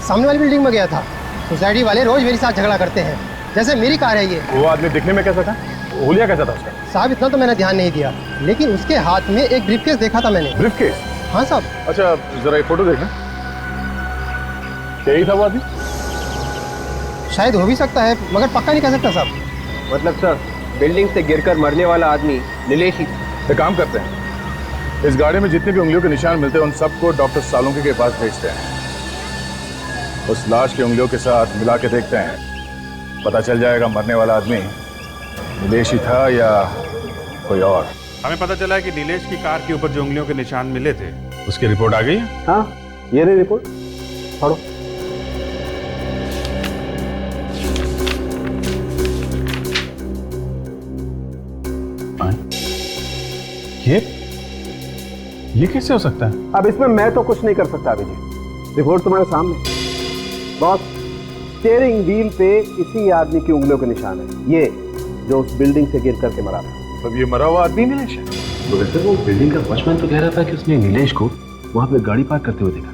सामने वाली बिल्डिंग में गया था। सोसाइटी वाले रोज मेरे साथ झगड़ा करते हैं, जैसे मेरी कार है ये। वो आदमी दिखने में कैसा था? हुलिया कैसा था उसका? साहब इतना तो मैंने ध्यान नहीं दिया, लेकिन उसके हाथ में एक ब्रीफकेस देखा था मैंने। ब्रीफकेस? हाँ साहब। अच्छा जरा ये फोटो देखना, यही था वो आदमी? शायद हो भी सकता है, मगर पक्का नहीं कह सकता साहब। मतलब सर, बिल्डिंग से गिरकर मरने वाला आदमी नीलेश ही। एक काम करते हैं, इस गाड़ी में जितने भी उंगलियों के निशान मिलते हैं उन सबको डॉक्टर सालुंके के पास भेजते हैं। उस लाश की उंगलियों के साथ मिला के देखते हैं, पता चल जाएगा मरने वाला आदमी नीलेश ही था या कोई और। हमें पता चला है कि नीलेश की कार के ऊपर जो उंगलियों के निशान मिले थे उसकी रिपोर्ट आ गई है। हाँ, ये रही रिपोर्ट, पढ़ो। ये कैसे हो सकता है? अब इसमें मैं तो कुछ नहीं कर सकता अभिजीत, रिपोर्ट तुम्हारे सामने। बॉस, स्टीयरिंग व्हील पे इसी आदमी की उंगलियों के निशान है, ये जो उस बिल्डिंग से गिर करके मरा था। मतलब ये मरा हुआ आदमी नीलेश है? तो वैसे वो बिल्डिंग का वॉचमैन तो कह रहा था कि उसने नीलेश को वहां पे गाड़ी पार्क करते हुए देखा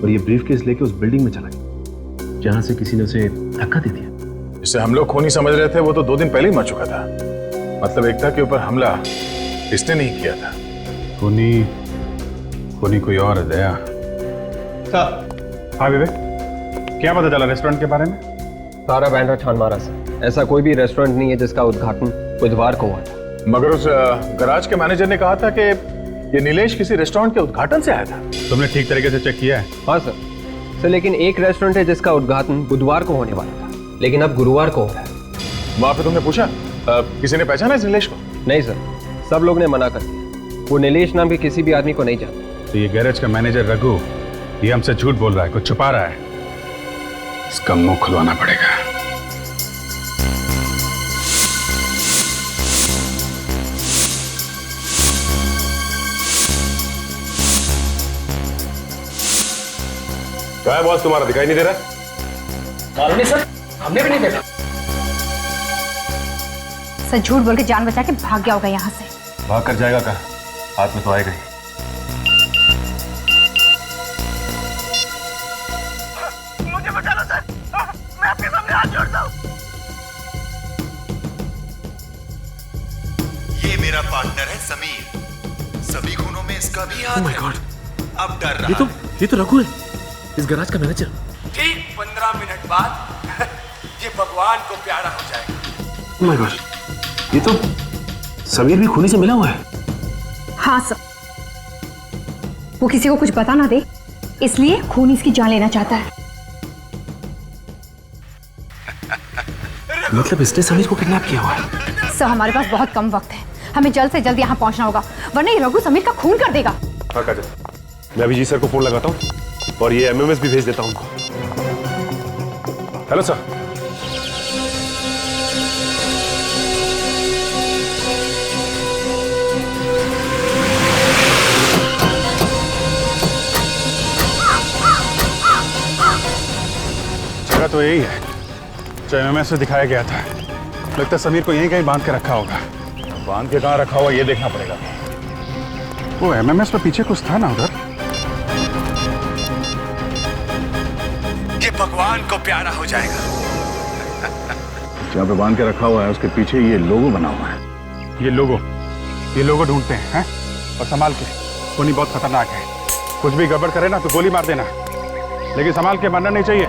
और ये ब्रीफकेस लेके उस बिल्डिंग में चला गया जहां से किसी ने उसे धक्का दे दिया। जिसे हम लोग खूनी समझ रहे थे वो तो 2 दिन पहले ही मर चुका था। मतलब एकता के ऊपर हमला इसने नहीं किया था। खूनी कोई और है। दया हाँ विवेक, क्या पता चला रेस्टोरेंट के बारे में? सारा बांद्रा छान मारा सर, ऐसा कोई भी रेस्टोरेंट नहीं है जिसका उद्घाटन बुधवार को हुआ था। मगर उस गराज के मैनेजर ने कहा था कि ये नीलेश किसी रेस्टोरेंट के उद्घाटन से आया था। तुमने ठीक तरीके से चेक किया है? हाँ सर, लेकिन एक रेस्टोरेंट है जिसका उद्घाटन बुधवार को होने वाला था, लेकिन अब गुरुवार को हो रहा है। वहां पे तुमने पूछा किसी ने पहचाना इस नीलेश को? नहीं सर, सब लोग ने मना कर दिया। वो नीलेश नाम के किसी भी आदमी को नहीं जानता। तो ये गैरेज का मैनेजर रघु ये हमसे झूठ बोल रहा है, कुछ छुपा रहा है। इसका मुंह खुलवाना पड़ेगा। क्या है बॉस, तुम्हारा दिखाई नहीं दे रहा? मालूम नहीं सर, हमने भी नहीं देखा। सर झूठ बोल के जान बचा के भाग गया होगा यहाँ से। भाग कर जाएगा कहाँ? हाथ में तो आएगा ही। पार्टनर है समीर। सभी खूनों में इसका भी हाथ है। अब डर रहा ये तो रघु है, इस गैराज का मैनेजर। ठीक 15 मिनट बाद ये भगवान को प्यारा हो जाएगा। ओह माय गॉड, ये तो समीर भी खूनी से मिला हुआ है। हाँ सर, वो किसी को कुछ पता ना दे, इसलिए खूनी इसकी जान लेना चाहता है। मतलब इसने समीर को किडनैप किया हुआ है। सर हमारे पास बहुत कम वक्त है, हमें जल्द से जल्द यहाँ पहुँचना होगा, वरना ये रघु समीर का खून कर देगा। हाँ काजल, मैं अभी जी सर को फोन लगाता हूँ और ये एमएमएस भी भेज देता हूँ उनको। Hello sir. जगह तो यही है जो एमएमएस में दिखाया गया था। लगता है समीर को यहीं कहीं बांध के रखा होगा। बांध के कहाँ रखा हुआ ये देखना पड़ेगा। वो एमएमएस पे पीछे कुछ था ना उधर। ये भगवान को प्यारा हो जाएगा। जहाँ पे बांध के रखा हुआ है उसके पीछे ये लोगो बना हुआ है। ये लोगो ढूंढते हैं और संभाल के। खूनी बहुत खतरनाक है, कुछ भी गड़बड़ करे ना तो गोली मार देना, लेकिन संभाल के मारना नहीं चाहिए।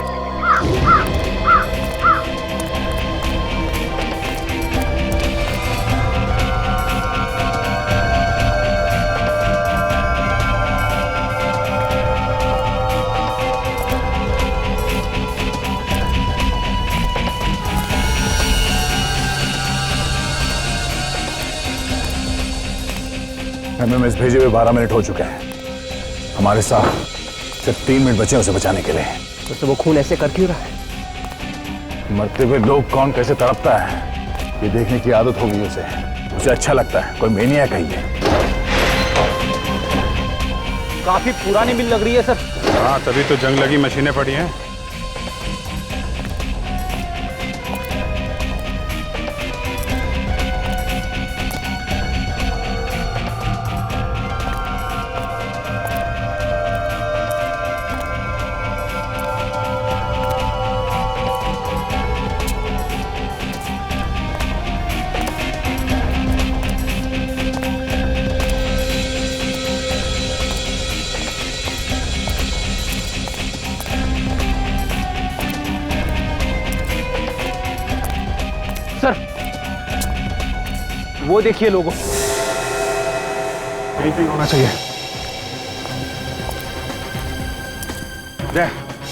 एमएमएस भेजे हुए 12 मिनट हो चुके हैं। हमारे साथ सिर्फ 3 मिनट बचे उसे बचाने के लिए। तो वो खून ऐसे कर क्यों रहा है? मरते हुए लोग कौन कैसे तड़पता है ये देखने की आदत हो गई उसे अच्छा लगता है। कोई मेनियाक है ये। काफी पुरानी मिल लग रही है सर। हाँ, तभी तो जंग लगी मशीनें पड़ी हैं। वो देखिए लोगो, कहीं कहीं होना चाहिए।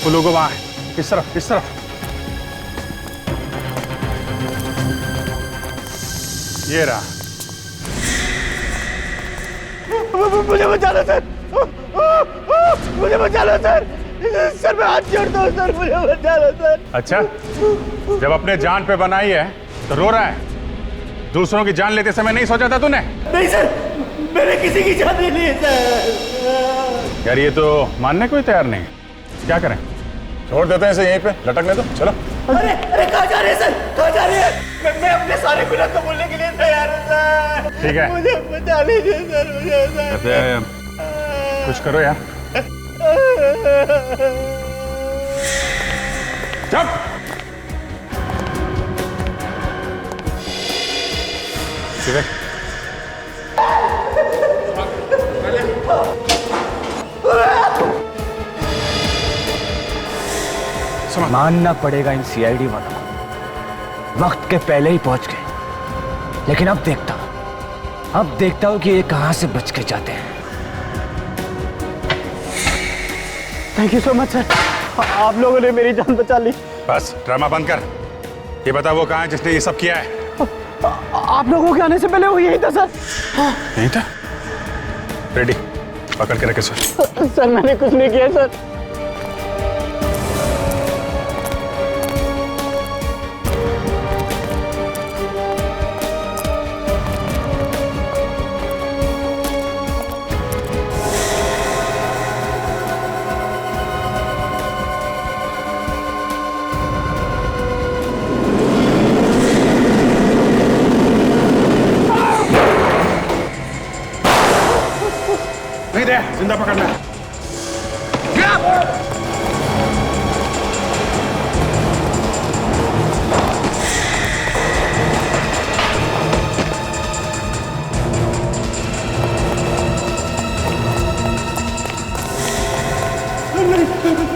वो लोगो वहां है, इस तरफ इस तरफ। ये रहा। मुझे बचा लो सर, मुझे बचा लो सर, सर मैं हाथ जोड़ता हूँ सर, मुझे बचा लो सर। अच्छा, जब अपने जान पे बनाई है तो रो रहा है। दूसरों की जान लेते समय नहीं सोचा था तूने? नहीं सर, मैंने किसी की जान नहीं ली सर। यार ये तो मानने को ही तैयार नहीं। क्या करें? छोड़ देते हैं इसे यहीं पे लटकने दो। चलो। अरे अरे कहाँ जा रहे हैं सर, कहाँ जा रहे हैं? मैं अपने सारे गुनाह को बोलने के लिए तैयार हूँ सर। ठीक है, मुझे बचा लीजिए सर, मुझे कुछ करो यार। चुप। मानना पड़ेगा इन सीआईडी वालों को, वक्त के पहले ही पहुंच गए। लेकिन अब देखता हूं कि ये कहां से बच के जाते हैं। Thank you so much sir, आप लोगों ने मेरी जान बचा ली। बस ड्रामा बंद कर। ये बता वो कहाँ है जिसने ये सब किया है? आप लोगों के आने से पहले वो यही था सर। नहीं था? रेडी, पकड़ के रखे सर। सर मैंने कुछ नहीं किया सर। नहीं दे, जिंदा पकड़ना।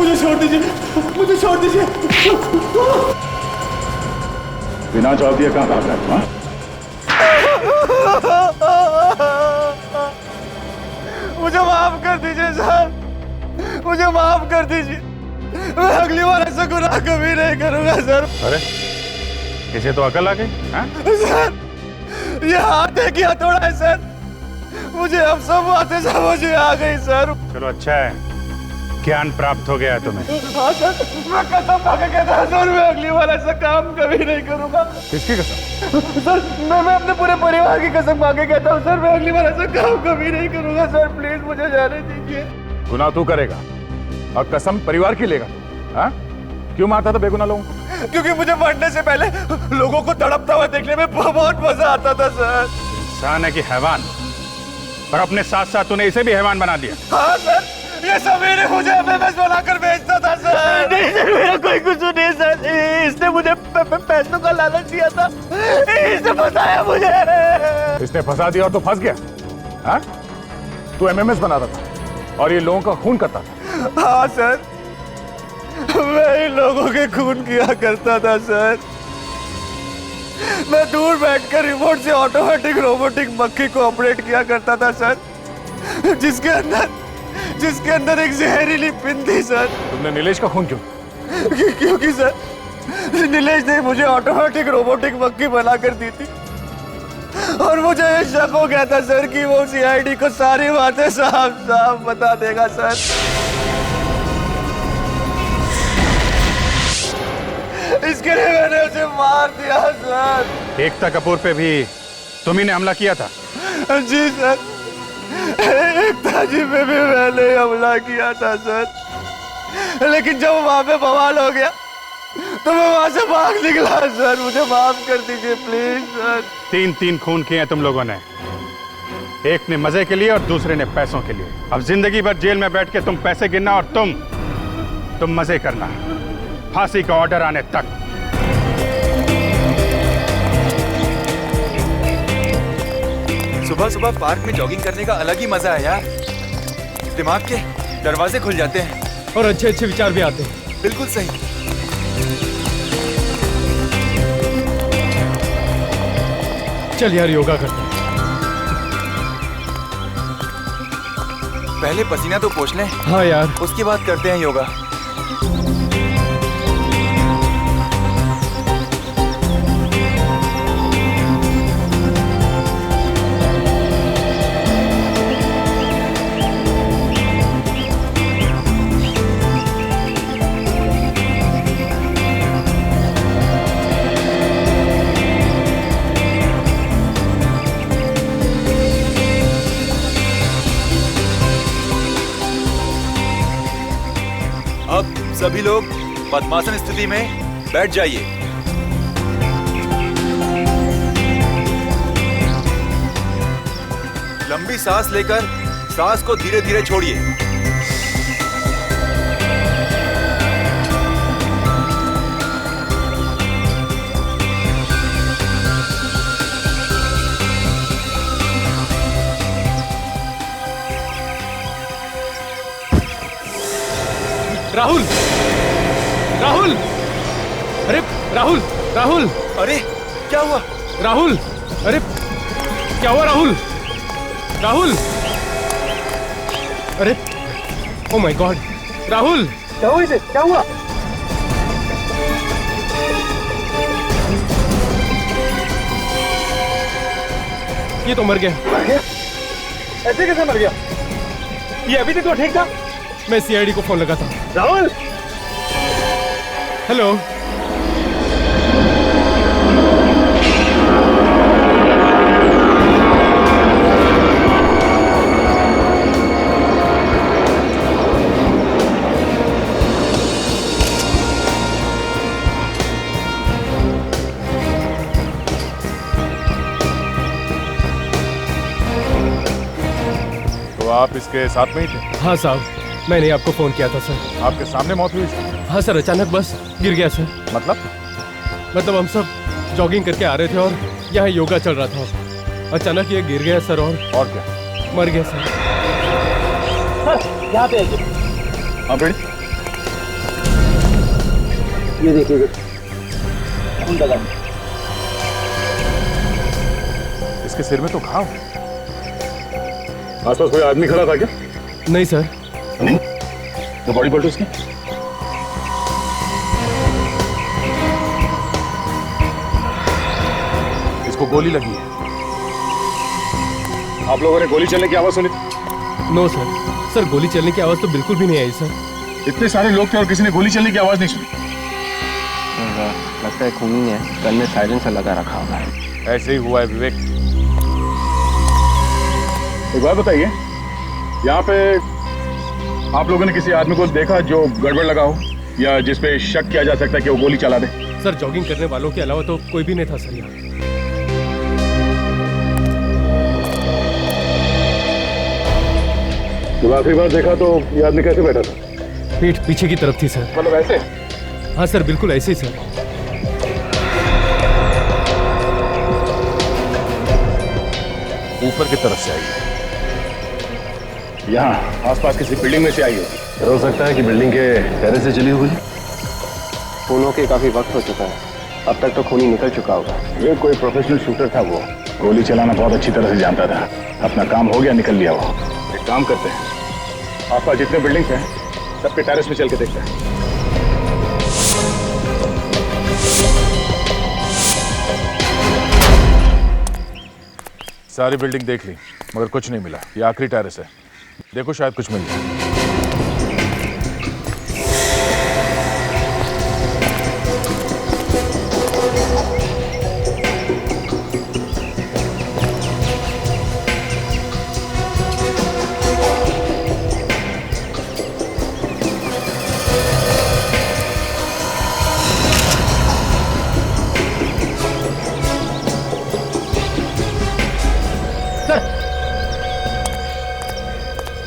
मुझे छोड़ दीजिए, मुझे छोड़ दीजिए। बिना जवाब दिए कहाँ भाग रहा है? मुझे माफ कर दीजिए सर, मुझे माफ कर दीजिए। मैं अगली बार ऐसा गुनाह कभी नहीं करूंगा सर। अरे इसे तो अकल आ गई। सर ये हाथ है कि हथौड़ा है सर? मुझे अब सब बातें समझ में आ गई सर। चलो अच्छा है, ज्ञान प्राप्त हो गया है तुम्हें। हाँ सर, मैं कसम खा के कहता हूँ सर, मैं अगली बार ऐसा काम कभी नहीं करूंगा। किसकी कसम? सर मैं अपने पूरे परिवार की कसम खा के कहता हूँ सर, मैं अगली बार ऐसा काम कभी नहीं करूंगा सर। प्लीज मुझे जाने दीजिए। गुनाह तू करेगा और कसम परिवार की लेगा? हाँ? क्यों मारता था बेगुनाह लोगों को? क्योंकि मुझे मरने से पहले लोगों को तड़पता हुआ देखने में बहुत मजा आता था सर। इंसान है कि हैवान, पर अपने साथ साथ तूने इसे भी हैवान बना दिया। हाँ सर, ये सभी ने मुझे एमएमएस बनाकर बेचता था सर। नहीं सर, मेरा कोई कसूर नहीं सर, इसने मुझे पैसों का लालच दिया था, इसने फंसाया मुझे। इसने फंसा दिया और तो फंस गया। हाँ? तू एमएमएस बनाता था और ये लोगों का खून करता था। हाँ सर, मैं इन लोगों के खून किया करता था सर। मैं दूर बैठकर रिमोट से ऑटोमेटिक रोबोटिक मक्खी को ऑपरेट किया करता था सर, जिसके अंदर एक जहरीली पिन थी सर। तुमने नीलेश का खून क्यों? क्योंकि सर नीलेश ने मुझे ऑटोमेटिक रोबोटिक मक्खी बनाकर दी थी और मुझे ये शक हो गया था सर कि वो सीआईडी को सारी बातें साफ साफ बता देगा सर। इसके लिए मैंने उसे मार दिया सर। एकता कपूर पे भी तुम्ही ने हमला किया था? जी सर, एकता जी पे भी मैंने हमला किया था सर, लेकिन जब वहां पे बवाल हो गया तो मैं वहां से भाग निकला सर। मुझे माफ कर दीजिए प्लीज सर। 3 खून किए हैं तुम लोगों ने, एक ने मजे के लिए और दूसरे ने पैसों के लिए। अब जिंदगी भर जेल में बैठ के तुम पैसे गिनना और तुम मजे करना, फांसी का ऑर्डर आने तक। सुबह सुबह पार्क में जॉगिंग करने का अलग ही मजा है यार। दिमाग के दरवाजे खुल जाते हैं और अच्छे अच्छे विचार भी आते हैं। बिल्कुल सही। चल यार योगा करते हैं। पहले पसीना तो पोंछ लें। हाँ यार, उसके बाद करते हैं योगा। सभी लोग पद्मासन स्थिति में बैठ जाइए। लंबी सांस लेकर सांस को धीरे धीरे छोड़िए। राहुल, राहुल, अरे राहुल, राहुल, अरे क्या हुआ? राहुल, अरे क्या हुआ राहुल? राहुल, अरे ओ माय गॉड, राहुल, क्या हुआ इसे? क्या हुआ? ये तो मर गया। मर गया? ऐसे कैसे मर गया? ये अभी तक तो ठीक था। मैं सीआईडी को फोन लगाता हूँ। राहुल, हेलो, तो आप इसके साथ में ही थे? हाँ साहब, मैंने आपको फोन किया था सर। आपके सामने मौत हुई? हाँ सर, अचानक बस गिर गया सर। मतलब हम सब जॉगिंग करके आ रहे थे और यहाँ योगा चल रहा था। अचानक ये गिर गया सर और क्या? मर गया सर। सर यहाँ पे हाँ बेटी, ये देखिए इसके सिर में तो घाव। आसपास कोई आदमी खड़ा था क्या? नहीं सर। नहीं? तो बॉडी पलटो इसकी। इसको गोली लगी है। आप लोगों ने गोली चलने की आवाज सुनी? No sir. सर गोली चलने की आवाज तो बिल्कुल भी नहीं आई सर। इतने सारे लोग थे और किसी ने गोली चलने की आवाज नहीं सुनी। लगता है खूनी ने गन में साइलेंसर लगा रखा होगा। ऐसे ही हुआ है विवेक। एक बात बताइए, यहाँ पे आप लोगों ने किसी आदमी को देखा जो गड़बड़ लगा हो या जिसपे शक किया जा सकता है कि वो गोली चला दे? सर जॉगिंग करने वालों के अलावा तो कोई भी नहीं था सर यहाँ। जब आखिरी बार देखा तो ये आदमी कैसे बैठा था? पीठ पीछे की तरफ थी सर। मतलब ऐसे? हाँ सर बिल्कुल ऐसे ही सर। ऊपर की तरफ से आई है, यहाँ आसपास किसी बिल्डिंग में से आई होगी। हो सकता है कि बिल्डिंग के टेरेस से चली होगी। खूनों के काफी वक्त हो चुका है, अब तक तो खूनी निकल चुका होगा। ये कोई प्रोफेशनल शूटर था, वो गोली चलाना बहुत अच्छी तरह से जानता था। अपना काम हो गया, निकल लिया वो। एक काम करते हैं, आसपास जितने बिल्डिंग्स हैं सबके टेरेस में चल के देखते हैं। सारी बिल्डिंग देख ली मगर कुछ नहीं मिला। ये आखिरी टेरेस है, देखो शायद कुछ मिल जाए।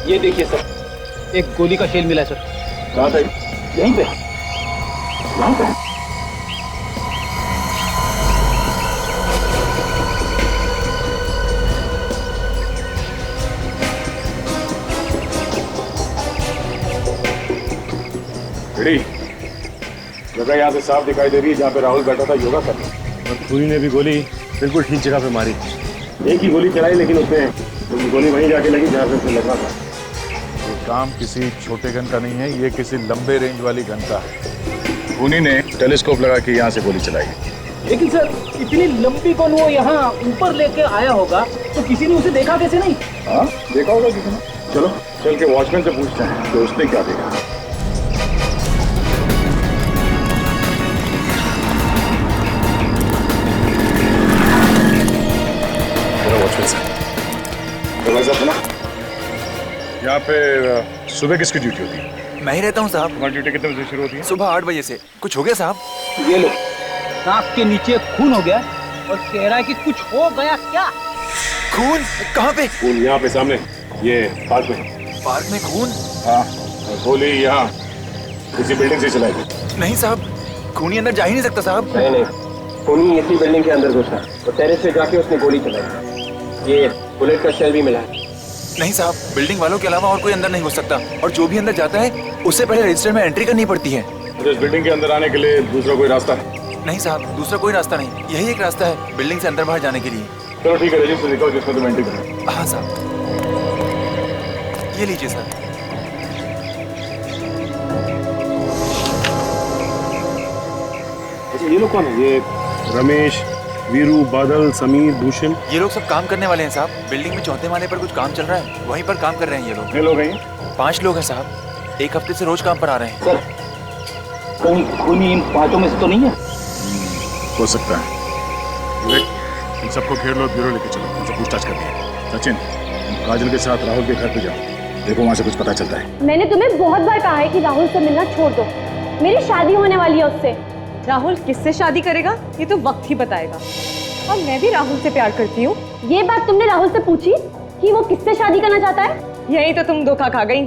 ये देखिए सर, एक गोली का शेल मिला है सर। कहाँ पे? यहीं पे। कहाँ पे? जगह यहाँ से साफ दिखाई दे रही है जहाँ पे राहुल बैठा था योगा करने। और खूनी ने भी गोली बिल्कुल ठीक जगह पे मारी। एक ही गोली चलाई लेकिन उसने गोली वहीं जाके लगी जहाँ से उसे लगा था। ये काम किसी छोटे गन का नहीं है, ये किसी लंबे रेंज वाली गन का है। खूनी ने टेलीस्कोप लगा के यहाँ से गोली चलाई। लेकिन सर इतनी लंबी कौन वो यहाँ ऊपर लेके आया होगा तो किसी ने उसे देखा कैसे नहीं? हाँ देखा होगा किसी ने। चलो चल के वॉचमैन से पूछते हैं कि उसने क्या देखा। वॉचमैन साहब, यहाँ पे सुबह किसकी ड्यूटी होती है? मैं ही रहता हूँ साहब। तुम्हारी ड्यूटी कितने बजे शुरू होती है? सुबह 8 बजे से। कुछ हो गया साहब? ये लो, नाक के नीचे खून हो गया और कह रहा है कि कुछ हो गया क्या? खून? कहाँ पे? खून यहाँ पे सामने, ये पार्क में। पार्क में खून? हाँ, गोली यहाँ किसी बिल्डिंग से चलाई गई। नहीं साहब, खूनी अंदर जा ही नहीं सकता साहब। नहीं, खूनी इसी बिल्डिंग के अंदर घुसा और टेरेस से जाके उसने गोली चलाई। ये बुलेट का शेल भी मिला है। नहीं साहब, बिल्डिंग वालों के अलावा और कोई अंदर नहीं घुस सकता और जो भी अंदर जाता है उससे पहले रजिस्टर में एंट्री करनी पड़ती है। तो इस बिल्डिंग के अंदर आने के लिए दूसरा कोई रास्ता है? नहीं साहब, दूसरा कोई रास्ता नहीं, यही एक रास्ता है बिल्डिंग से अंदर बाहर जाने के लिए। चलो ठीक है, रजिस्टर दिखाओ जिसमें तुम एंट्री करो। हाँ साहब, ये लीजिए सर। अच्छा ये लोग कौन है? ये रमेश, वीरू, बादल, समीर, भूषण, ये लोग सब काम करने वाले हैं साहब। बिल्डिंग में चौथे माले पर कुछ काम चल रहा है, वहीं पर काम कर रहे हैं ये लोग। कितने लोग हैं? 5 लोग हैं साहब, एक हफ्ते से रोज काम पर आ रहे हैं। सर कहीं खूनी इन 5 में से तो नहीं है? हो सकता है। इन सबको घेर लो, ब्यूरो लेके चलो, उनसे पूछताछ करनी है। सचिन, काजल के साथ राहुल के घर पे जाओ, देखो वहाँ से कुछ पता चलता है। मैंने तुम्हें बहुत बार कहा है कि राहुल से मिलना छोड़ दो, मेरी शादी होने वाली है उससे। राहुल किससे शादी करेगा ये तो वक्त ही बताएगा। और मैं भी राहुल से प्यार करती हूँ। ये बात तुमने राहुल से पूछी कि वो किससे शादी करना चाहता है? यही तो तुम धोखा खा गई।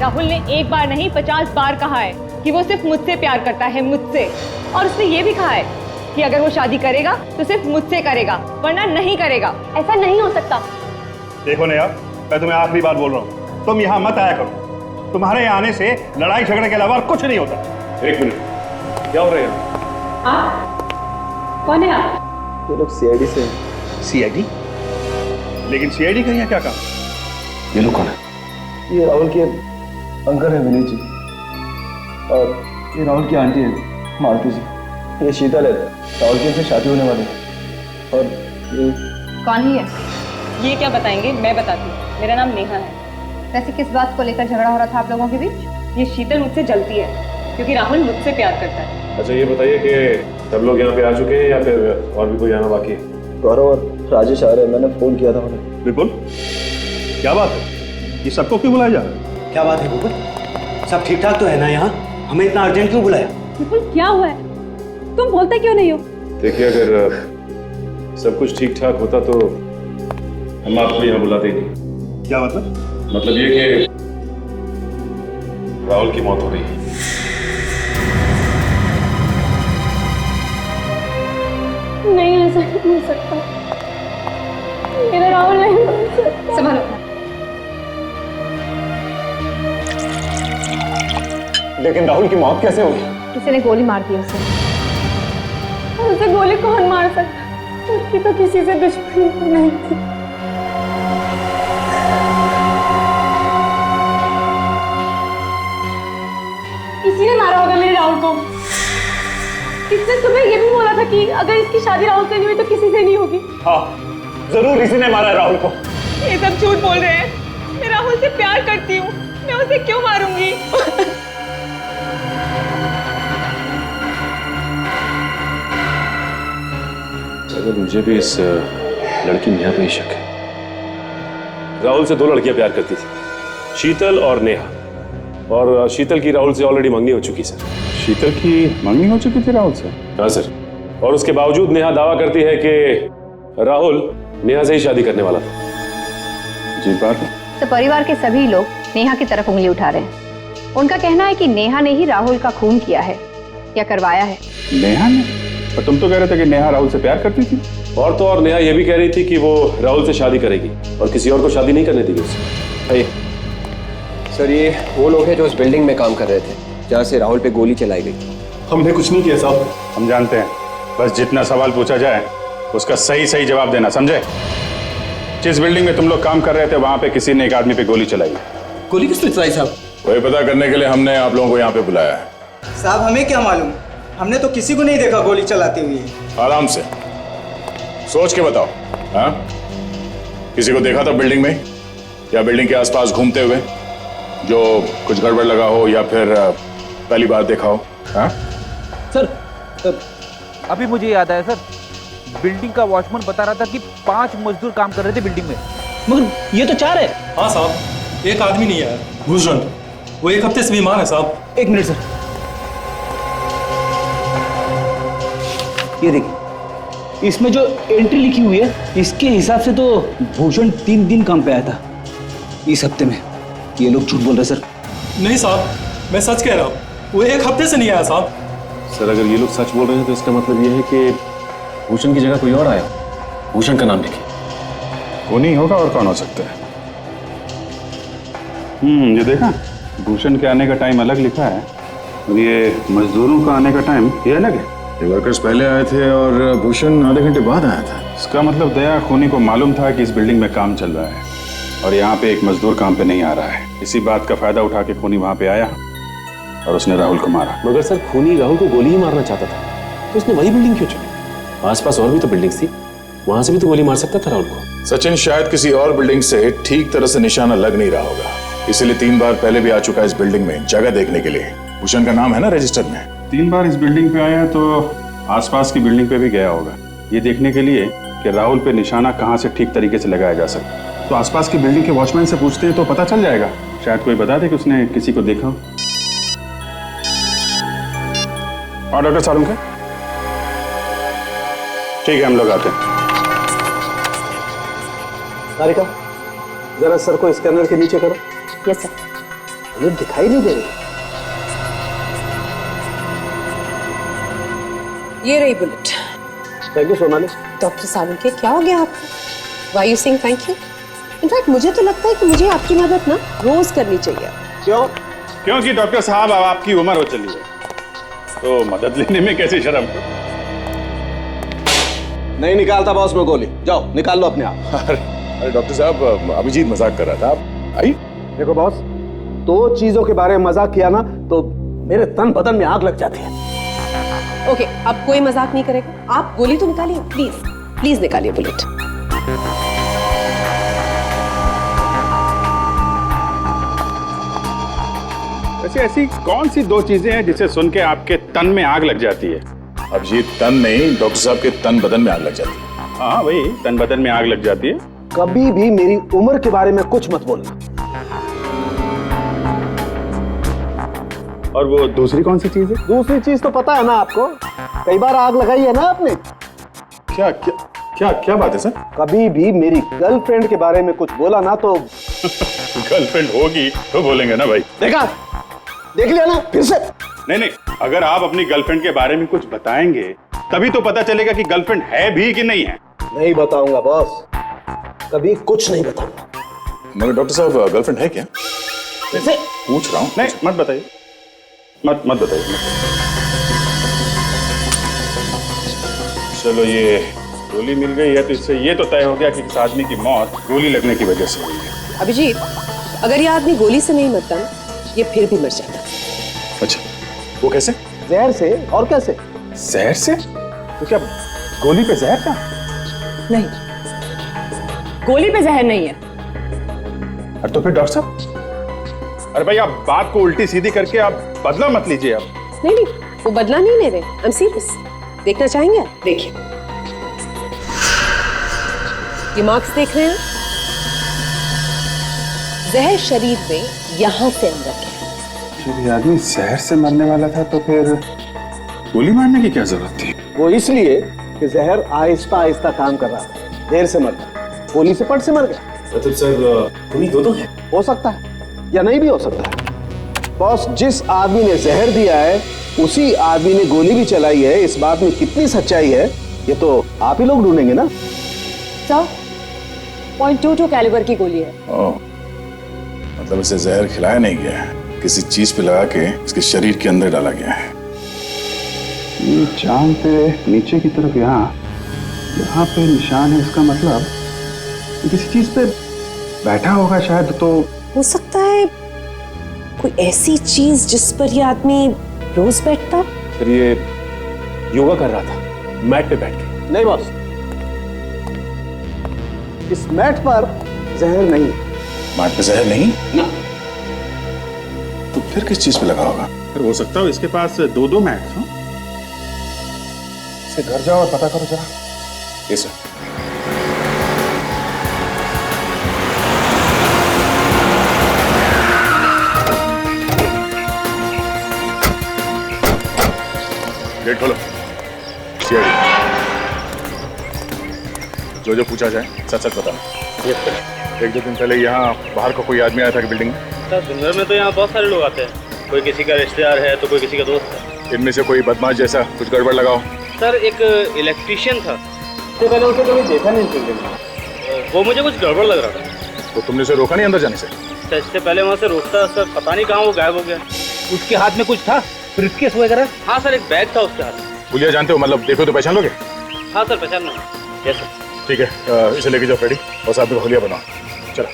राहुल ने एक बार नहीं 50 बार कहा है कि वो सिर्फ मुझसे प्यार करता है, मुझसे। और उसने ये भी कहा है कि अगर वो शादी करेगा तो सिर्फ मुझसे करेगा, वरना नहीं करेगा। ऐसा नहीं हो सकता। देखो ना यार, मैं तुम्हें आखिरी बार बोल रहा हूँ, तुम यहाँ मत आया करो। तुम्हारे आने से लड़ाई झगड़े के अलावा कुछ नहीं होता। एक मिनट, क्या हो रहा है यहाँ? आप कौन है आप? ये लोग सीआईडी से। सीआईडी? लेकिन सीआईडी का यहाँ क्या काम? ये लोग कौन है? ये राहुल के अंकल है विनीत जी, और ये राहुल की आंटी है मालती जी। ये शीतल है, राहुल की से शादी होने वाली है। और ये कौन ही है? ये क्या बताएंगे, मैं बताती हूँ। मेरा नाम नेहा है। वैसे किस बात को लेकर झगड़ा हो रहा था आप लोगों के बीच? ये शीतल मुझसे जलती है क्योंकि राहुल मुझसे प्यार करता है। अच्छा ये बताइए कि सब लोग यहाँ पे आ चुके हैं या फिर और भी कोई आना बाकी है? गौरव और राजेश आ रहे हैं, मैंने फोन किया था उन्हें। विपुल, क्या बात है? ये सबको क्यों बुलाया जा रहा है? क्या बात है विपुल? सब ठीक ठाक तो है ना यहाँ? हमें इतना अर्जेंट क्यों बुलाया? विपुल क्या हुआ है? तुम बोलते क्यों नहीं हो? देखिए अगर सब कुछ ठीक ठाक होता तो हम आपको यहाँ बुलाते ही नहीं। क्या मतलब? मतलब ये कि राहुल की मौत हो गई। नहीं ऐसा नहीं हो सकता, मेरा राहुल नहीं हो सकता। संभालो। लेकिन राहुल की मौत कैसे हुई? किसी ने गोली मार दी उसे। उसे गोली कौन मार सकता? उसकी तो किसी से दुश्मनी नहीं थी। किसी ने मारा होगा मेरे राहुल को। इसने तुम्हें ये भी बोला था कि अगर इसकी शादी राहुल से नहीं हुई तो किसी से नहीं होगी। हाँ, जरूर इसी ने मारा राहुल को। ये सब झूठ बोल रहे हैं। मैं राहुल से प्यार करती हूँ, मैं उसे क्यों मारूंगी? अगर मुझे भी इस लड़की नेहा पे ही शक है। राहुल से 2 लड़कियां प्यार करती थी, शीतल और नेहा। और शीतल की राहुल से ऑलरेडी मंगनी हो चुकी सर। शीतल की मंगनी हो चुकी थी राहुल से? हाँ सर, और उसके बावजूद नेहा दावा करती है कि राहुल नेहा से ही शादी करने वाला था। जी बात है। तो परिवार के सभी लोग नेहा की तरफ उंगली उठा रहे हैं। उनका कहना है कि नेहा ने ही राहुल का खून किया है या करवाया है। नेहा ने? पर तुम तो कह रहे थे कि नेहा राहुल से प्यार करती थी। और तो और नेहा यह भी कह रही थी कि वो राहुल से शादी करेगी और किसी और को शादी नहीं करने देगी उसे। सर ये वो लोग हैं जो उस बिल्डिंग में काम कर रहे थे जहाँ से राहुल पे गोली चलाई गई। हमने कुछ नहीं किया साहब। हम जानते हैं, बस जितना सवाल पूछा जाए उसका सही सही जवाब देना, समझे? जिस बिल्डिंग में तुम लोग काम कर रहे थे वहां पे किसी ने एक आदमी पे गोली चलाई। गोली किसने चलाई साहब? वही पता करने के लिए हमने आप लोगों को यहाँ पे बुलाया है। साहब हमें क्या मालूम, हमने तो किसी को नहीं देखा गोली चलाते हुए। आराम से सोच के बताओ। हाँ, किसी को देखा था बिल्डिंग में या बिल्डिंग के आसपास घूमते हुए जो कुछ गड़बड़ लगा हो या फिर पहली बार देखा हो? हाँ सर, अभी मुझे याद आया सर, बिल्डिंग का वॉचमैन बता रहा था कि 5 मजदूर काम कर रहे थे बिल्डिंग में, मगर ये तो 4 है। हाँ साहब, एक आदमी नहीं आया, भूषण, वो 1 हफ्ते से बीमार है साहब। 1 मिनट सर, ये देखिए इसमें जो एंट्री लिखी हुई है इसके हिसाब से तो भूषण 3 दिन काम पे आया था इस हफ्ते में। ये लोग झूठ बोल रहे सर। नहीं साहब, मैं सच कह रहा हूँ, वो 1 हफ्ते से नहीं आया साहब। सर अगर ये लोग सच बोल रहे हैं तो इसका मतलब ये है कि भूषण की जगह कोई और आया। भूषण का नाम लिखिए। वो नहीं होगा और कौन हो सकता है? ये देखा, भूषण के आने का टाइम अलग लिखा है और ये मजदूरों का आने का टाइम ये अलग है। ये वर्कर्स पहले आए थे और भूषण आधे घंटे बाद आया था। इसका मतलब दया खूनी को मालूम था कि इस बिल्डिंग में काम चल रहा है और यहाँ पे एक मजदूर काम पे नहीं आ रहा है। इसी बात का फायदा उठा के खूनी वहां पे आया और उसने राहुल को मारा। मगर सर खूनी राहुल को गोली ही मारना चाहता था तो उसने वही बिल्डिंग क्यों चुनी? आसपास और भी तो बिल्डिंग्स थी, वहां से भी तो गोली मार सकता था राहुल को। सचिन, शायद किसी और बिल्डिंग से ठीक तरह से निशाना लग नहीं रहा होगा, इसीलिए 3 बार पहले भी आ चुका है इस बिल्डिंग में जगह देखने के लिए। भूषण का नाम है ना रजिस्टर में। 3 बार इस बिल्डिंग पे आया तो आसपास की बिल्डिंग पे भी गया होगा, ये देखने के लिए कि राहुल पे निशाना कहाँ से ठीक तरीके से लगाया जा सकता। तो आसपास की बिल्डिंग के वॉचमैन से पूछते हैं तो पता चल जाएगा, शायद कोई बता दे कि उसने किसी को देखा हो। और डॉक्टर साहब के ठीक है, हम लोग आते हैं। सारिका, जरा सर को स्कैनर के नीचे करो। Yes sir. ये दिखाई नहीं दे रही। ये रही bullet. Thank you Sonali. Doctor Salunke, क्या हो गया आपको? Why you saying thank you? In fact मुझे तो लगता है कि मुझे आपकी मदद ना रोज करनी चाहिए। क्यों? क्योंकि डॉक्टर साहब अब आपकी उम्र हो चली है तो मदद लेने में कैसी शर्म? नहीं निकालता बॉस में गोली, जाओ निकाल लो अपने आप। अरे डॉक्टर साहब, अभिजीत मजाक कर रहा था। आप आई? देखो बॉस, दो चीजों के बारे में मजाक किया ना तो मेरे तन बदन में आग लग जाती है। ओके, अब कोई मजाक नहीं करेगा। आप गोली तो निकालिए, प्लीज प्लीज निकालिए बुलेट। वैसे ऐसी कौन सी दो चीजें हैं जिसे सुन के आपके तन में आग लग जाती है? अभिजीत, तन नहीं, डॉक्टर साहब के तन बदन में आग लग जाती है। हाँ वही, तन बदन में आग लग जाती है। कभी भी मेरी उम्र के बारे में कुछ मत बोलना। और वो दूसरी कौन सी चीज है? दूसरी चीज तो पता है ना आपको, कई बार आग लगाई है ना आपने। क्या क्या क्या क्या बात है सर? कभी भी मेरी गर्लफ्रेंड के बारे में कुछ बोला ना तो गर्लफ्रेंड होगी तो बोलेंगे ना भाई। देखा, देख लिया ना फिर से। नहीं, अगर आप अपनी गर्लफ्रेंड के बारे में कुछ बताएंगे तभी तो पता चलेगा कि गर्लफ्रेंड है भी कि नहीं है। नहीं बताऊंगा बॉस, कभी कुछ नहीं बताऊंगा। मगर डॉक्टर साहब, गर्लफ्रेंड है क्या? कैसे? पूछ रहा हूँ। नहीं, मत बताइए, मत बताइए। चलो, ये गोली मिल गई है तो इससे ये तो तय हो गया कि इस आदमी की मौत गोली लगने की वजह से हुई है। अभिजीत, अगर ये आदमी गोली से नहीं मरता ना, ये फिर भी मर जाता। अच्छा, वो कैसे? जहर से। और कैसे? जहर से? तो क्या गोली पे जहर था? नहीं, गोली पे जहर नहीं है। अरे तो फिर डॉक्टर साहब? अरे भाई, आप बात को उल्टी सीधी करके आप बदला मत लीजिए। आप नहीं, वो बदला नहीं ले रहे। I am serious. देखना चाहेंगे आप? देखिए, ये मार्क्स देख रहे हैं? जहर शरीर में यहां से अंदर है। जब ये आदमी जहर से मरने वाला था तो फिर गोली मारने की क्या जरूरत थी? वो इसलिए कि जहर आहिस्ता आहिस्ता काम कर रहा था, देर से मर गया, गोली से पट से मर गया। मतलब सर, गोली दो है? हो सकता है या नहीं भी हो सकता है। बॉस, जिस आदमी ने जहर दिया है उसी आदमी ने गोली भी चलाई है। इस बात में कितनी सच्चाई है ये तो आप ही लोग ढूंढेंगे ना। सर, .22 कैलिबर की गोली है। ओह, मतलब इसे जहर खिलाया नहीं गया है, किसी चीज पे लगा के इसके शरीर के अंदर डाला गया है। ये चांद पे नीचे की तरफ यहाँ पे निशान है, इसका मतलब किसी चीज पे बैठा होगा शायद। तो हो सकता है कोई ऐसी चीज जिस पर ये आदमी रोज बैठता। फिर ये योगा कर रहा था मैट पे बैठ के। नहीं बॉस, इस मैट पर जहर नहीं है। मैट पे जहर नहीं ना। तो फिर किस चीज पे लगा होगा? फिर हो सकता है इसके पास दो मैट्स हो। इसे घर जाओ और पता करो जरा। ये सर। गेट खोलो। सीआईडी, जो पूछा जाए सच सच बताना। एक दो दिन पहले यहाँ बाहर का कोई आदमी आया था कि बिल्डिंग में? सर, दिन भर में तो यहाँ बहुत सारे लोग आते हैं। कोई किसी का रिश्तेदार है तो कोई किसी का दोस्त है। इनमें से कोई बदमाश जैसा कुछ गड़बड़ लगाओ। सर, एक इलेक्ट्रिशियन था। इससे पहले उसे कभी देखा नहीं बिल्डिंग में। वो मुझे कुछ गड़बड़ लग रहा था। तो तुमने उसे रोका नहीं अंदर जाने से? सर, इससे पहले वहाँ से रोकता सर, पता नहीं कहाँ वो गायब हो गया। उसके हाथ में कुछ था, ब्रीफकेस वगैरह? हाँ सर, एक बैग था उसके हाथ में। पुलिया जानते हो, मतलब देखो तो पहचान लोगे? हाँ सर, पहचान लो। Yes sir. ठीक है, इसे लेके जाओ फ्रेडी और साथ में होलिया बनाओ। चलो।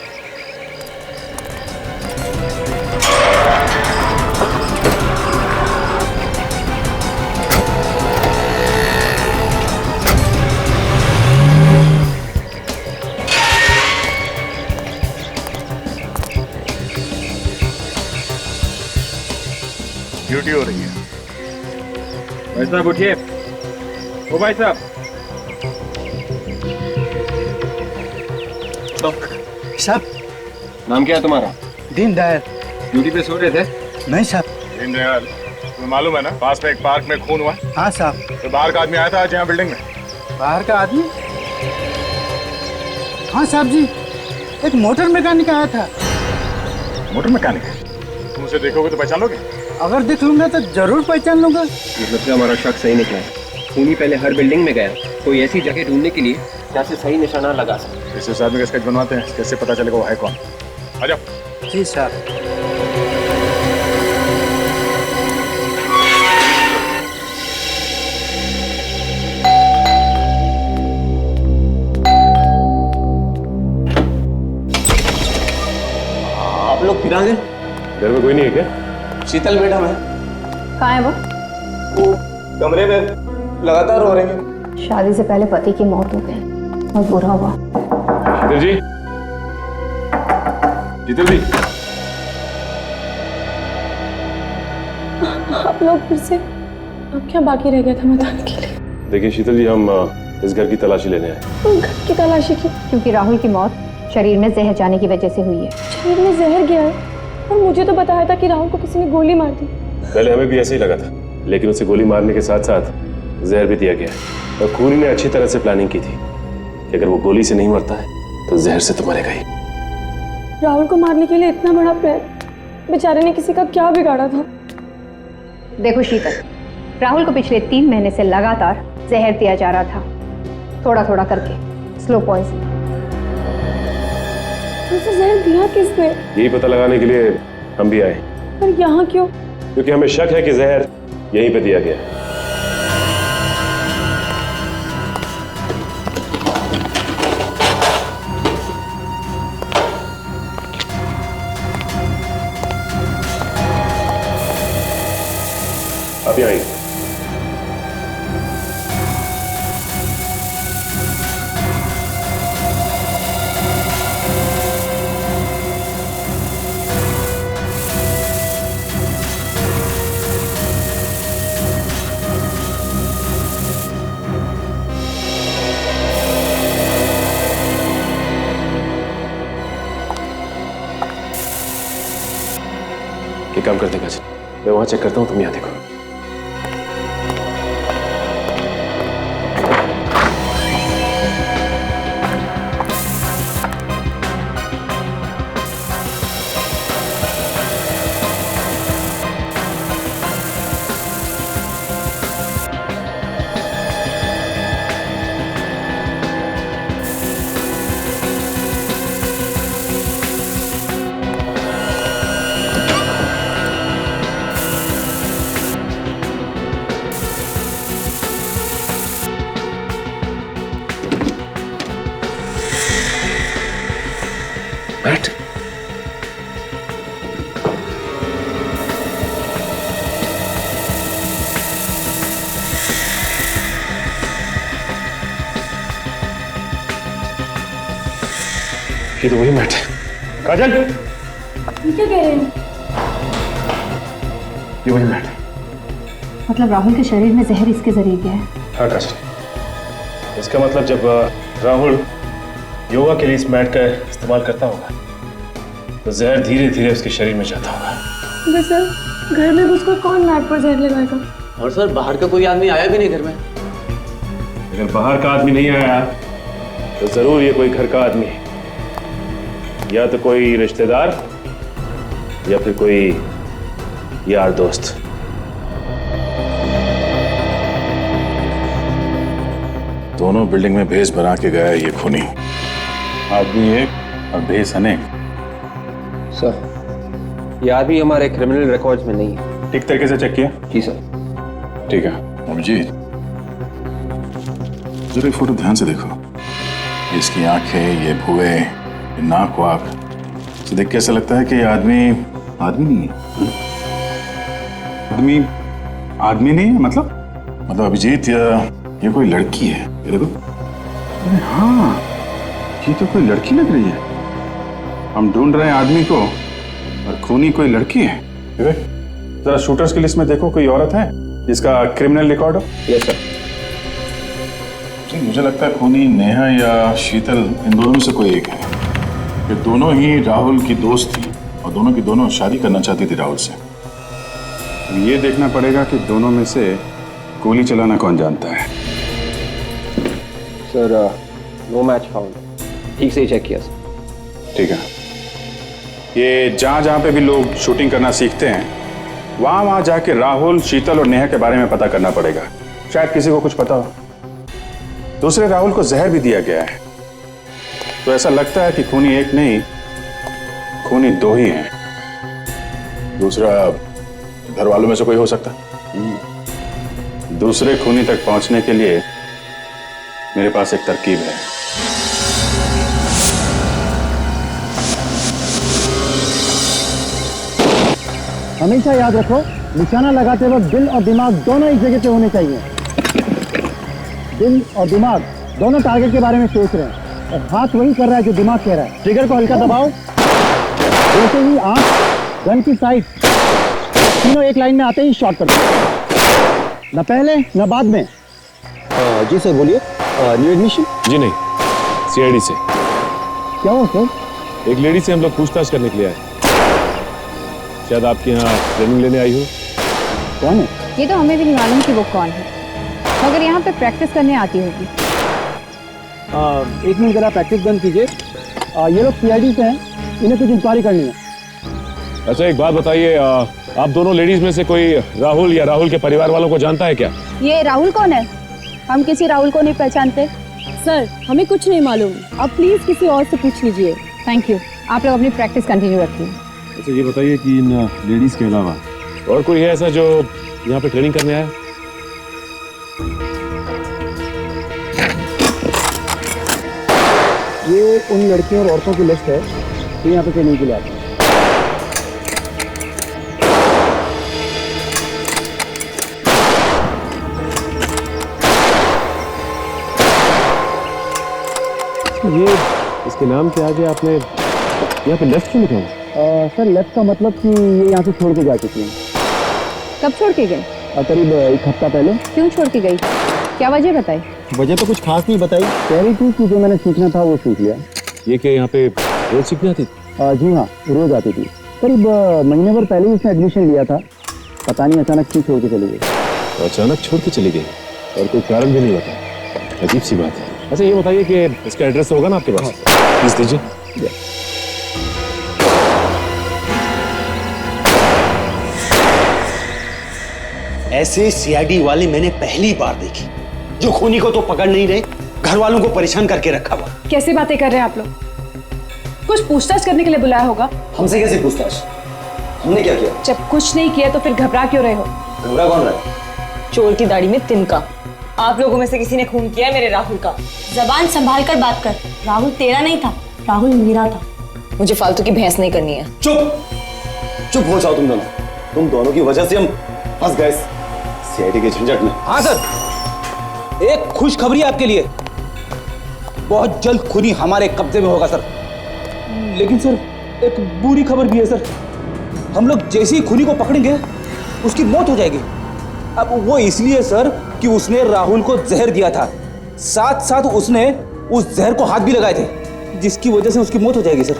ड्यूटी हो रही है। भाई साहब उठिए। ओ भाई साहब। साहब, नाम क्या है तुम्हारा? दीनदयाल। ड्यूटी पे सो रहे थे? नहीं साहब। दीनदयाल, तुम्हें मालूम है ना पास में एक पार्क में खून हुआ? हाँ साहब। तो बाहर का आदमी आया था आज यहाँ बिल्डिंग में। बाहर का आदमी? हाँ साहब जी, एक मोटर मैकेनिक आया था। Motor mechanic? तुम उसे देखोगे तो पहचान लोगे? अगर देख लूंगा तो जरूर पहचान लूंगा। मतलब से हमारा शक सही निकला है। खूनी पहले हर बिल्डिंग में गया, कोई ऐसी जगह ढूंढने के लिए जहाँ से सही निशाना लगा सके। इस आदमी का स्केच बनवाते हैं, कैसे पता चलेगा वो है कौन? आ जाओ। जी साहब। फिरांगे घर में कोई नहीं है क्या? शीतल मैडम है। कहाँ है वो? कमरे में लगातार रो रही है। शादी से पहले पति की मौत हो गई, बहुत बुरा हुआ। शीतल जी, शीतल जी, आप लोग फिर से, अब क्या बाकी रह गया था बताने के लिए? देखिए शीतल जी, हम इस घर की तलाशी लेने आए। घर की तलाशी की? क्योंकि राहुल की मौत शरीर में जहर जाने की वजह से हुई है। शरीर में जहर गया है? और मुझे तो बताया था कि राहुल को किसी ने गोली मार दी। पहले हमें भी ऐसे ही लगा था, लेकिन उसे गोली मारने के साथ साथ जहर भी दिया गया है। और खूनी ने अच्छी तरह से प्लानिंग की थी कि अगर वो गोली से नहीं मरता है तो जहर से तो मरेगा ही। राहुल को मारने के लिए इतना बड़ा प्लान, बेचारे ने किसी का क्या बिगाड़ा था? देखो शीतल, राहुल को पिछले 3 महीने से लगातार जहर दिया जा रहा था, थोड़ा थोड़ा करके, स्लो पॉइजन। उसे जहर दिया किसने? यही पता लगाने के लिए हम भी आए। पर यहाँ क्यों? क्योंकि हमें शक है कि जहर यहीं पे दिया गया है। अभी आइए। ये काम करते काजल, मैं वहां चेक करता हूं, तुम यहां देखो। बैठ। ये तो वही मैट है। काजल, ये क्या कह रहे हैं? ये वही मैट है। मतलब राहुल के शरीर में जहर इसके जरिए गया है? हाँ काजल, इसका मतलब जब राहुल योगा के लिए इस मैट का इस्तेमाल करता होगा तो जहर धीरे धीरे उसके शरीर में जाता होगा। सर, घर में उसको कौन मैट पर जहर लगाएगा? और सर, बाहर का कोई आदमी आया भी नहीं घर में। अगर बाहर का आदमी नहीं आया तो जरूर ये कोई घर का आदमी है, या तो कोई रिश्तेदार या फिर कोई यार दोस्त। दोनों बिल्डिंग में भेस बना के गया है ये खूनी। आदमी एक और भेस अनेक। सर, ये आदमी हमारे क्रिमिनल रिकॉर्ड्स में नहीं है। ठीक तरीके से चेक किया? जी सर। ठीक है। अभिजीत, जरा फोटो ध्यान से देखो। इसकी आंखें, ये भुए, ये नाक वाक, इसे देख के ऐसा लगता है कि ये आदमी नहीं है। आदमी नहीं है मतलब अभिजीत, ये कोई लड़की है। ये देखो। अरे हाँ, ये तो कोई लड़की लग रही है। हम ढूंढ रहे हैं आदमी को और खूनी कोई लड़की है। जरा शूटर्स की लिस्ट में देखो, कोई औरत है जिसका क्रिमिनल रिकॉर्ड हो? Yes sir. मुझे लगता है खूनी नेहा या शीतल, इन दोनों में से कोई एक है। ये दोनों ही राहुल की दोस्त थी और दोनों की दोनों शादी करना चाहती थी राहुल से। ये देखना पड़ेगा कि दोनों में से गोली चलाना कौन जानता है। Sir, no match found. ठीक से ही चेक किया सर। ठीक है। ये जहाँ जहाँ पे भी लोग शूटिंग करना सीखते हैं, वहाँ वहाँ जाके राहुल, शीतल और नेहा के बारे में पता करना पड़ेगा। शायद किसी को कुछ पता हो। दूसरे राहुल को जहर भी दिया गया है, तो ऐसा लगता है कि खूनी एक नहीं, खूनी दो ही हैं। दूसरा घर वालों में से कोई हो सकता है। दूसरे खूनी तक पहुंचने के लिए मेरे पास एक तरकीब है। हमेशा याद रखो, निशाना लगाते वक्त दिल और दिमाग दोनों एक जगह पे होने चाहिए। दिल और दिमाग दोनों टारगेट के बारे में सोच रहे हैं और हाथ वही कर रहा है जो दिमाग कह रहा है। ट्रिगर को हल्का दबाओ, जैसे ही आंख गन की साइड तीनों एक लाइन में आते ही शॉट कर दो, न पहले न बाद में। जी सर बोलिए। New admission? जी नहीं, सीआईडी से। क्या हुआ सर? एक लेडी से हम लोग पूछताछ करने के लिए आए। शायद आपके यहाँ ट्रेनिंग लेने आई हो। कौन है? ये तो हमें भी नहीं मालूम कि वो कौन है, मगर यहाँ पे प्रैक्टिस करने आती होगी। एक मिनट जरा प्रैक्टिस बंद कीजिए। ये लोग सीआईडी से हैं, इन्हें कुछ इंक्वायरी करनी है। अच्छा एक बात बताइए, आप दोनों लेडीज में से कोई राहुल या राहुल के परिवार वालों को जानता है क्या? ये राहुल कौन है? हम किसी राहुल को नहीं पहचानते सर, हमें कुछ नहीं मालूम। आप प्लीज किसी और से पूछ लीजिए। थैंक यू, आप लोग अपनी प्रैक्टिस कंटिन्यू रखिए। अच्छा ये बताइए कि इन लेडीज के अलावा और कोई है ऐसा जो यहाँ पे ट्रेनिंग करने आया? ये उन लड़कियों और औरतों की लिस्ट है जो यहाँ पे ट्रेनिंग के लिए आते हैं। ये इसके नाम के आगे आपने यहाँ पे लेफ्ट क्यों लिखा हुआ? सर लेफ्ट का मतलब कि ये यहाँ से छोड़ के जा चुकी हैं। कब छोड़ के गए? करीब एक हफ्ता पहले। क्यों छोड़ के गई? क्या वजह बताई? वजह तो कुछ खास नहीं बताई, कह रही थी कि जो मैंने सीखना था वो सीख लिया। ये क्या यहाँ पे रोज सीखने आती थी? जी हाँ, रोज आती थी। करीब महीने भर पहले ही उसने एडमिशन लिया था, पता नहीं अचानक क्यों छोड़ के चली गई। अचानक छोड़ के चली गई और कोई कारण भी नहीं बताया? अजीब सी बात है। अच्छा ये बताइए कि इसका एड्रेस होगा ना आपके पास? प्लीज दीजिए। ऐसे सीआईडी वाले मैंने पहली बार देखी, जो खूनी को तो पकड़ नहीं रहे, घर वालों को परेशान करके रखा हुआ। कैसी बातें कर रहे हैं आप लोग? कुछ पूछताछ करने के लिए बुलाया होगा। हमसे कैसे पूछताछ? हमने क्या किया? जब कुछ नहीं किया तो फिर घबरा क्यों रहे हो? घबरा कौन रहा है? चोर की दाढ़ी में तिनका। आप लोगों में से किसी ने खून किया है मेरे राहुल का। जबान संभाल कर बात कर, राहुल तेरा नहीं था, राहुल मेरा था। मुझे फालतू की बहस नहीं करनी है। चुप चुप हो जाओ तुम दोनों की वजह से हम फंस गए सीआईडी के झंझट में। हाँ सर, एक खुशखबरी आपके लिए, बहुत जल्द खूनी हमारे कब्जे में होगा सर। लेकिन सर एक बुरी खबर भी है सर, हम लोग जैसे ही खूनी को पकड़ेंगे उसकी मौत हो जाएगी। अब वो इसलिए सर कि उसने राहुल को जहर दिया था, साथ साथ उसने उस जहर को हाथ भी लगाए थे, जिसकी वजह से उसकी मौत हो जाएगी सर।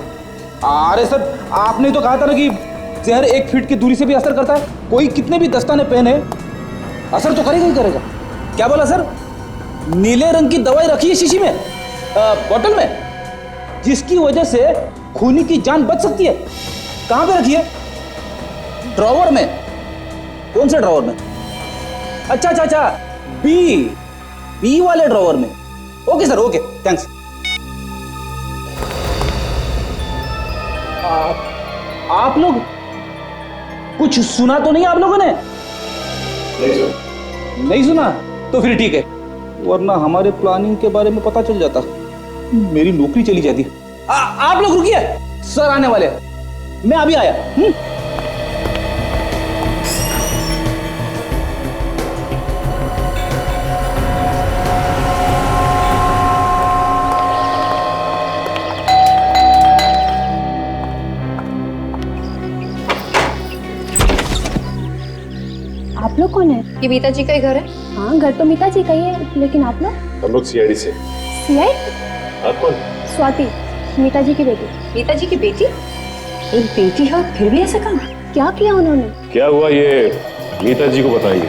अरे सर आपने तो कहा था ना कि जहर 1 फीट की दूरी से भी असर करता है, कोई कितने भी दस्ताने पहने असर तो करेगा ही करेगा। क्या बोला सर? नीले रंग की दवाई रखी है शीशी में, बोतल में, जिसकी वजह से खूनी की जान बच सकती है। कहां पे रखी है? ड्रॉवर में। कौन से ड्रॉवर में? अच्छा, बी वाले ड्रॉवर में। Okay sir, okay, thanks. आप लोग कुछ सुना तो नहीं आप लोगों ने? नहीं सुना? तो फिर ठीक है, वरना हमारे प्लानिंग के बारे में पता चल जाता, मेरी नौकरी चली जाती। आप लोग रुकिए, सर आने वाले, मैं अभी आया। आप लोग कौन है? ये मीता जी का ही घर है। हाँ, घर तो मीता जी का ही है, लेकिन आप लोग? हम लोग सीआईडी से। सीआईडी? आप कौन? स्वाति, मीता जी की बेटी। मीता जी की बेटी? एक बेटी है, फिर भी ऐसा काम क्या किया उन्होंने? क्या हुआ ये मीता जी को बताएंगे,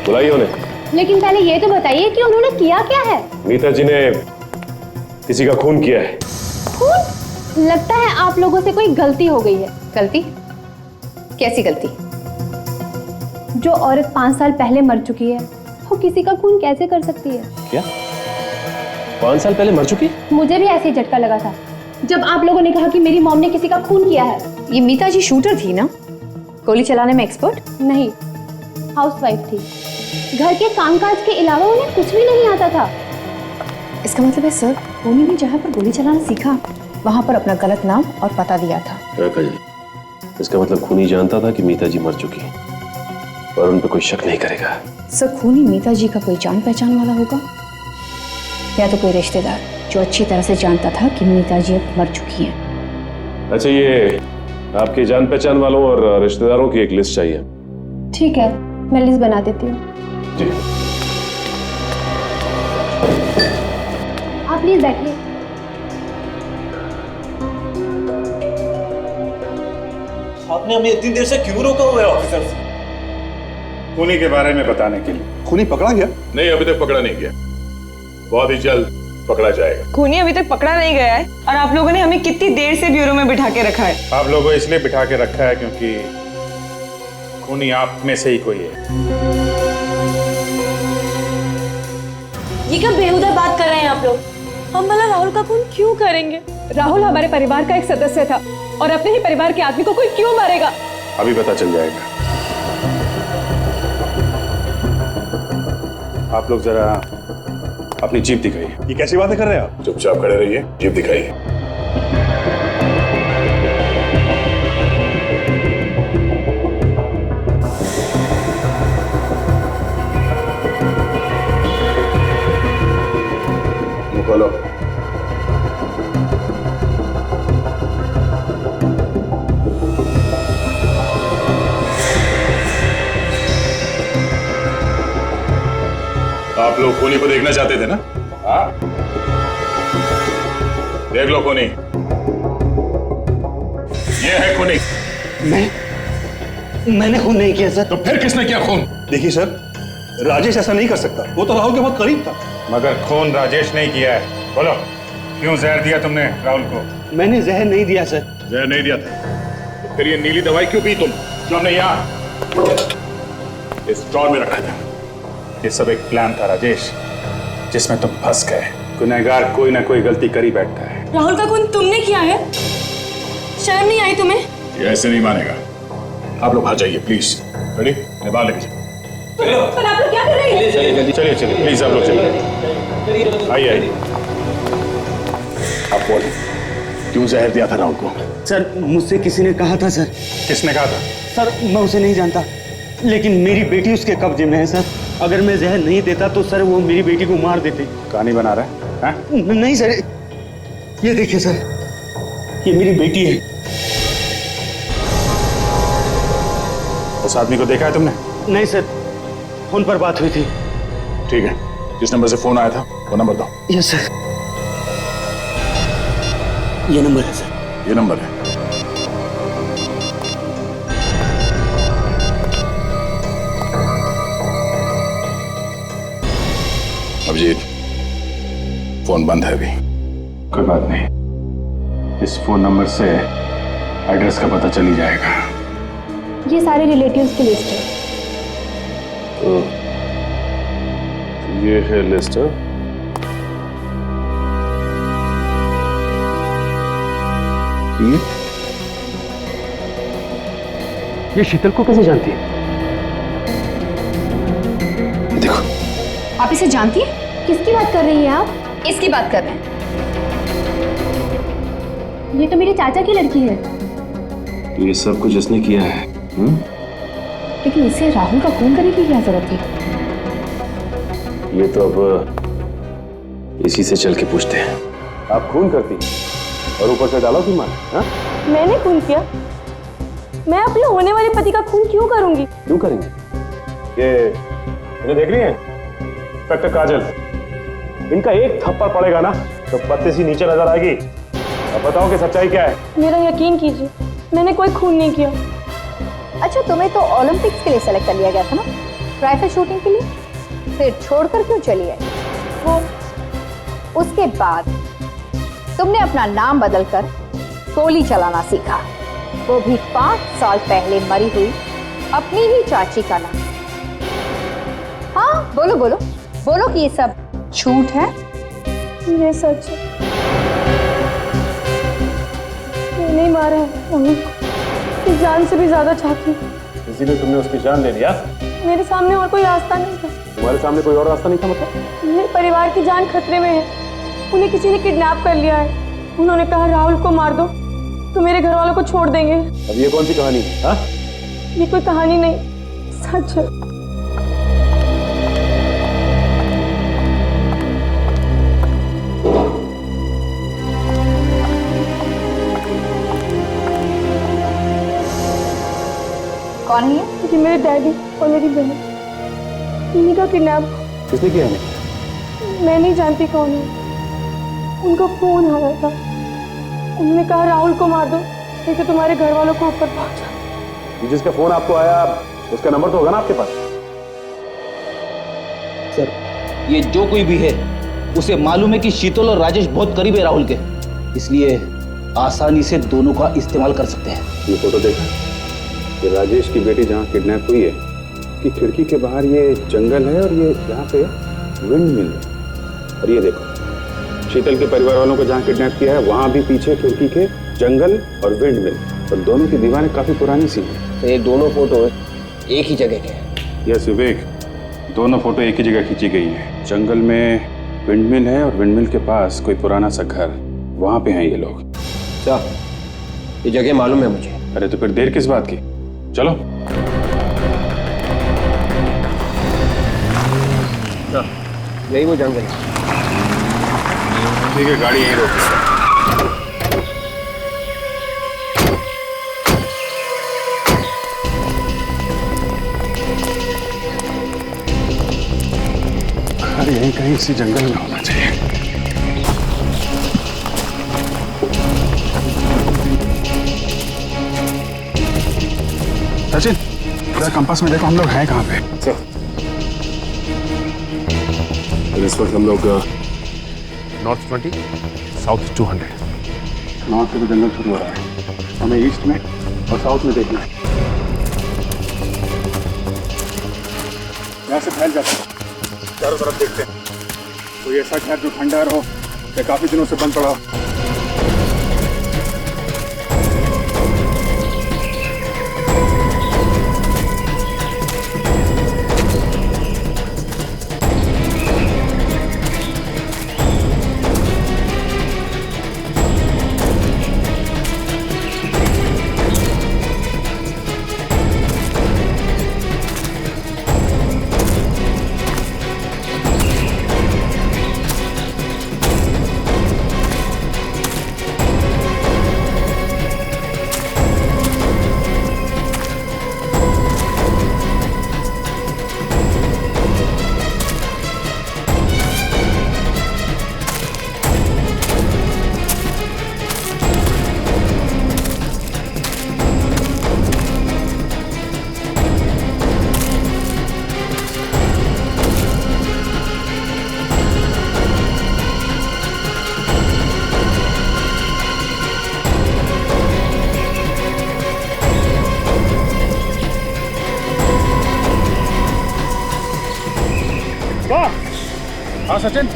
बुलाइए उन्हें। लेकिन पहले ये तो बताइए कि उन्होंने किया क्या है? मीता जी ने किसी का खून किया है। खून? लगता है आप लोगों से कोई गलती हो गई है। गलती? कैसी गलती? जो औरत 5 साल पहले मर चुकी है, वो किसी का खून कैसे कर सकती है? क्या 5 साल पहले मर चुकी? मुझे भी ऐसे ही झटका लगा था जब आप लोगों ने कहा कि मेरी मॉम ने किसी का खून किया है। ये मीता जी शूटर थी ना? गोली चलाने में एक्सपर्ट? नहीं, हाउसवाइफ थी। घर के कामकाज के अलावा उन्हें कुछ भी नहीं आता था। इसका मतलब है सर, उन्होंने जहाँ पर गोली चलाना सीखा, वहाँ पर अपना गलत नाम और पता दिया था। इसका मतलब खूनी जानता था कि मीता जी मर चुकी है और उन पर कोई शक नहीं करेगा। सर खूनी मीता जी का कोई जान पहचान वाला होगा या तो कोई रिश्तेदार जो अच्छी तरह से जानता था कि मीता जी अब मर चुकी हैं। अच्छा, ये आपके जान पहचान वालों और रिश्तेदारों की एक लिस्ट चाहिए। ठीक है, मैं लिस्ट बना देती हूँ। जी। आप प्लीज बैठिए। आपने हमें इतनी देर से क्यों रोका हुआ है ऑफिसर से? खूनी के बारे में बताने के लिए। खूनी पकड़ा गया? नहीं, अभी तक पकड़ा नहीं गया, बहुत ही जल्द पकड़ा जाएगा। खूनी अभी तक पकड़ा नहीं गया है और आप लोगों ने हमें कितनी देर से ब्यूरो में बिठा के रखा है? आप लोगों को इसलिए बिठा के रखा है क्योंकि खूनी आप में से ही कोई है। ये क्या बेहुदा बात कर रहे हैं आप लोग? हम भला राहुल का खून क्यों करेंगे? राहुल हमारे परिवार का एक सदस्य था और अपने ही परिवार के आदमी को कोई क्यों मारेगा? अभी पता चल जाएगा। आप लोग जरा अपनी जीप दिखाइए। ये कैसी बातें कर रहे हैं आप? चुपचाप खड़े रहिए, जीप दिखाइए। खोलो। आप लोग खूनी को देखना चाहते थे ना? हाँ, देख लो खूनी। ये है खूनी। मैंने खून नहीं किया सर। तो फिर किसने किया खून? देखिए सर, राजेश ऐसा नहीं कर सकता, वो तो राहुल के बहुत करीब था। मगर खून राजेश नहीं किया है। बोलो, क्यों जहर दिया तुमने राहुल को? मैंने जहर नहीं दिया सर। जहर नहीं दिया था तो फिर ये नीली दवाई क्यों पी तुम, जो हमने यहाँ इस स्टोर में रखा था? ये सब एक प्लान था राजेश, जिसमें तुम फंस गए। गुनहगार कोई ना कोई गलती कर ही बैठता है। राहुल का खून तुमने किया है? शर्म नहीं आई तुम्हें? ये ऐसे नहीं मानेगा। आप लोग बाहर जाइए प्लीज। रेडी? मैं बाहर लेके जाऊँ। पर आप लोग क्या कर रहे हैं? चलिए चलिए प्लीज, आप लोग चलिए। आइए आइए। आप बोलिए, क्यों जहर दिया था राहुल को? सर मुझसे किसी ने कहा था। सर किसने कहा था? सर मैं उसे नहीं जानता, लेकिन मेरी बेटी उसके कब्जे में है सर। अगर मैं जहर नहीं देता तो सर वो मेरी बेटी को मार देते। कहानी बना रहा है? हाँ? नहीं सर, ये देखिए सर, ये मेरी बेटी है। उस आदमी को देखा है तुमने? नहीं सर, फोन पर बात हुई थी। ठीक है, जिस नंबर से फोन आया था वो नंबर दो। यस सर, ये नंबर है सर। ये नंबर है। अभिजीत, फोन बंद है अभी। कोई बात नहीं, इस फोन नंबर से एड्रेस का पता चल ही जाएगा। ये सारे रिलेटिव्स की लिस्ट है। तो ये है लिस्ट। ये शीतल को कैसे जानती है? देखो, आप इसे जानती है? किसकी बात कर रही हैं आप? इसकी बात कर रहे हैं। ये तो मेरे चाचा की लड़की है। तो ये सब कुछ इसने किया है? लेकिन इसे राहुल का खून करने की क्या जरूरत थी? ये तो अब इसी से चल के पूछते हैं। आप खून करती और ऊपर से डालो की मान? मैंने खून किया? मैं अपने होने वाले पति का खून क्यों करूंगी? क्यों करेंगे? ये इन्हें देख रही हैं? इंस्पेक्टर काजल, इनका एक थप्पड़ पड़ेगा ना तो पत्ते सी नीचे नजर आएगी। अब बताओ कि सच्चाई क्या है? मेरा यकीन कीजिए, मैंने कोई खून नहीं किया। अच्छा, तुम्हें तो ओलंपिक्स के लिए सेलेक्ट कर लिया गया था ना, राइफल शूटिंग के लिए, फिर छोड़कर क्यों चली आई? वो उसके बाद तुमने अपना नाम बदलकर गोली चलाना सीखा, वो भी 5 साल पहले मरी हुई अपनी ही चाची का नाम। हाँ बोलो बोलो बोलो कि ये सब झूठ है। ये सच है, नहीं मारा है, इस जान से भी ज्यादा चाहती हूँ। इसीलिए तुमने उसकी जान ले लिया? मेरे सामने और कोई रास्ता नहीं था। तुम्हारे सामने कोई और रास्ता नहीं था मतलब? मेरे परिवार की जान खतरे में है। उन्हें किसी ने किडनैप कर लिया है। उन्होंने कहा राहुल को मार दो तो मेरे घर वालों को छोड़ देंगे। अब ये कौन सी कहानी है? हाँ? ये कोई कहानी नहीं, सच है। कौन है ये? ये मेरे डैडी और मेरी बहन, इन्हीं का किडनैप। किसने किया है? मैं नहीं जानती कौन है। उनका फोन आया था, उन्होंने कहा राहुल को मार दो नहीं तो तुम्हारे घर वालों को ऊपर पहुंचा। जिसका फोन आपको आया उसका नंबर तो होगा ना आपके पास? सर, ये जो कोई भी है उसे मालूम है कि शीतल और राजेश बहुत करीब है राहुल के, इसलिए आसानी से दोनों का इस्तेमाल कर सकते हैं। ये फोटो देखा कि राजेश की बेटी जहाँ किडनैप हुई है कि खिड़की के बाहर ये जंगल है और ये यहाँ पे विंड मिल है। और ये देखो शीतल के परिवार वालों को जहाँ किडनैप किया है वहाँ भी पीछे खिड़की के जंगल और विंड मिल, और दोनों की दीवारें काफी पुरानी सी हैं। तो ये दोनों फोटो एक ही जगह के हैं? यस विवेक, दोनों फोटो एक ही जगह खींची गई है। जंगल में विंडमिल है और विंडमिल के पास कोई पुराना सा घर, वहां पे हैं ये लोग। ये जगह मालूम है मुझे। अरे तो फिर देर किस बात की, चलो। यही वो जंगल है। ठीक है, गाड़ी यहीं रोक। अरे यहीं कहीं इसी जंगल में होना चाहिए। सचिन, जरा कंपास में देखो हम लोग हैं कहाँ पे। इस वक्त हम लोग नॉर्थ 20 साउथ 200। नॉर्थ से तो जंगल शुरू हो रहा है, हमें ईस्ट में और साउथ में देखना है। यहाँ से फैल जाते हैं, चारों तरफ देखते हैं कोई ऐसा घर जो खंडहर हो या काफी दिनों से बंद पड़ा हो। हाँ सचिन,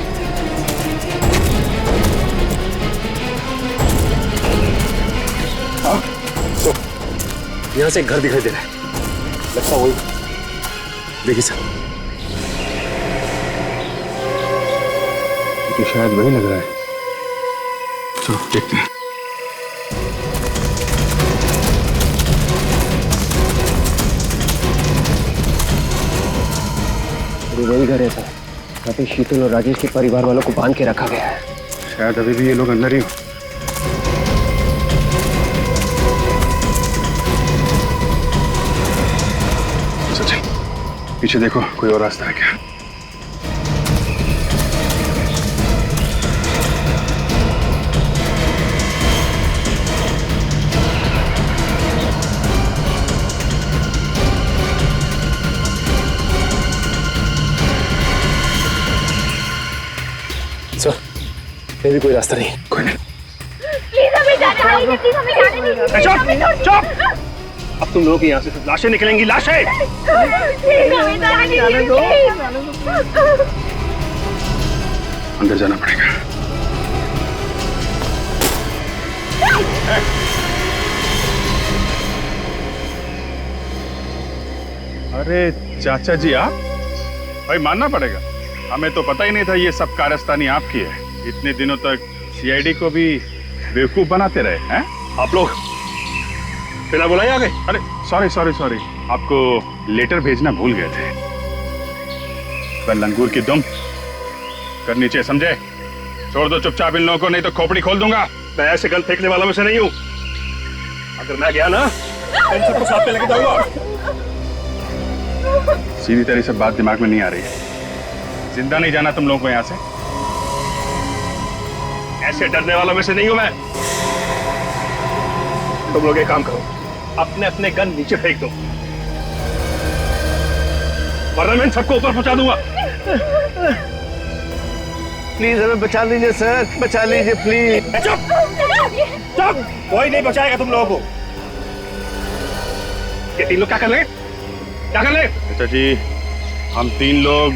यहाँ से एक घर दिखाई दे रहा है, लगता वही। देखिए सर, तो शायद वही लग रहा है। चलो देखते हैं। वही घर है सर, यहाँ पे शीतल और राजेश के परिवार वालों को बांध के रखा गया है। शायद अभी भी ये लोग अंदर ही हो। सचिन, पीछे देखो कोई और रास्ता है क्या? सर, ये भी कोई रास्ता नहीं। कोई नहीं। प्लीज हमें जाने दीजिए, प्लीज हमें जाने दीजिए। चुप! अब तुम लोगों की यहाँ से सिर्फ लाशें निकलेंगी, लाशें! प्लीज हमें जाने दीजिए। अंदर जाना पड़ेगा। अरे चाचा जी, आप भाई मानना पड़ेगा, हमें तो पता ही नहीं था ये सब कारस्तानी आपकी है। इतने दिनों तक सीआईडी को भी बेवकूफ बनाते रहे हैं। आप लोग बिना बुलाए आ गए? अरे सॉरी सॉरी सॉरी, आपको लेटर भेजना भूल गए थे। पर लंगूर की दुम कर नीचे, समझे? छोड़ दो चुपचाप इन लोगों को, नहीं तो खोपड़ी खोल दूंगा। मैं ऐसे गन फेंकने वालों में से नहीं हूं। अगर मैं गया ना तो इन सबको साथ में लेके जाऊंगा। सीधी तरह से बात दिमाग में नहीं आ रही है। जिंदा नहीं जाना तुम लोगों को यहां से। ऐसे डरने वालों में से नहीं हूं मैं। तुम लोग एक काम करो, अपने अपने गन नीचे फेंक दो, वरना मैं इन सबको ऊपर पहुंचा दूंगा। प्लीज हमें बचा लीजिए सर, बचा लीजिए प्लीज। चुप चुप, कोई नहीं बचाएगा तुम लोगों को। ये तीन लोग क्या कर रहे हैं? क्या कर रहे हैं? चाचा जी, हम 3 लोग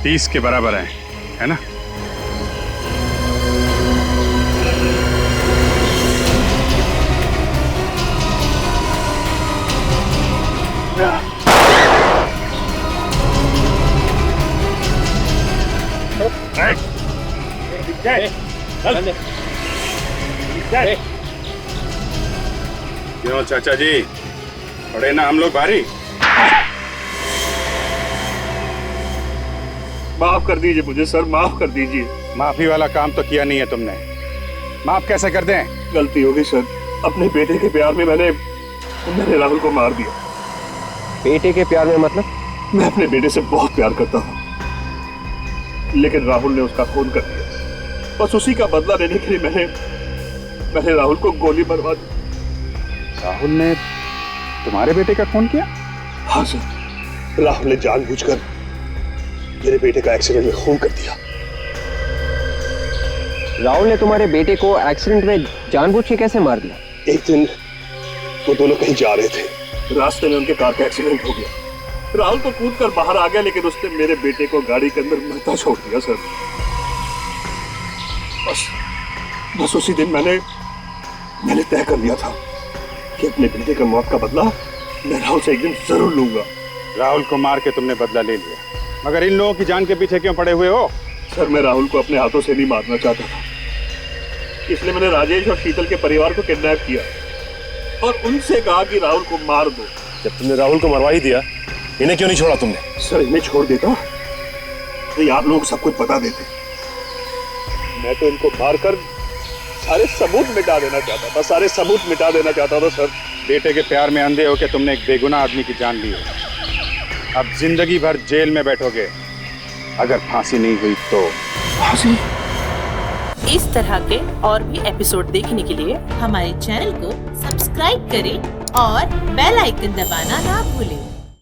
30 के बराबर हैं, है ना? क्यों चाचा जी, पड़े ना हम लोग भारी? माफ कर दीजिए मुझे सर, माफ कर दीजिए। माफी वाला काम तो किया नहीं है तुमने, माफ कैसे कर दें? गलती हो गई सर, अपने बेटे के प्यार में मैंने राहुल को मार दिया। बेटे के प्यार में मतलब? मैं अपने बेटे से बहुत प्यार करता हूँ, लेकिन राहुल ने उसका खून कर दिया। बस उसी का बदला लेने के लिए मैंने राहुल को गोली मरवा दी। राहुल ने तुम्हारे बेटे का खून किया? हाँ सर, राहुल ने जानबूझकर मेरे बेटे का एक्सीडेंट में खून कर दिया। राहुल ने तुम्हारे बेटे को एक्सीडेंट में जानबूझ के कैसे मार दिया? एक दिन वो दोनों कहीं जा रहे थे, रास्ते में उनके कार का एक्सीडेंट हो गया। राहुल तो कूद कर बाहर आ गया, लेकिन उसने मेरे बेटे को गाड़ी के अंदर मरता छोड़ दिया सर। बस उसी दिन मैंने तय कर लिया था कि अपने बेटे की मौत का बदला मैं राहुल से एक दिन जरूर लूंगा। राहुल को मार के तुमने बदला ले लिया, मगर इन लोगों की जान के पीछे क्यों पड़े हुए हो? सर, मैं राहुल को अपने हाथों से नहीं मारना चाहता था, इसलिए मैंने राजेश और शीतल के परिवार को किडनैप किया और उनसे कहा कि राहुल को मार दो। जब तुमने राहुल को मरवा ही दिया, इन्हें क्यों नहीं छोड़ा तुमने? सर, इन्हें छोड़ देता तो ये आप लोग सब कुछ बता देते। मैं तो इनको मारकर सारे सबूत मिटा देना चाहता था, सारे सबूत मिटा देना चाहता था सर। बेटे के प्यार में अंधे होकर तुमने एक बेगुनाह आदमी की जान ली है। अब जिंदगी भर जेल में बैठोगे, अगर फांसी नहीं हुई तो। फांसी? इस तरह के और भी एपिसोड देखने के लिए हमारे चैनल को सब्सक्राइब करें और बेल आइकन दबाना ना भूलें।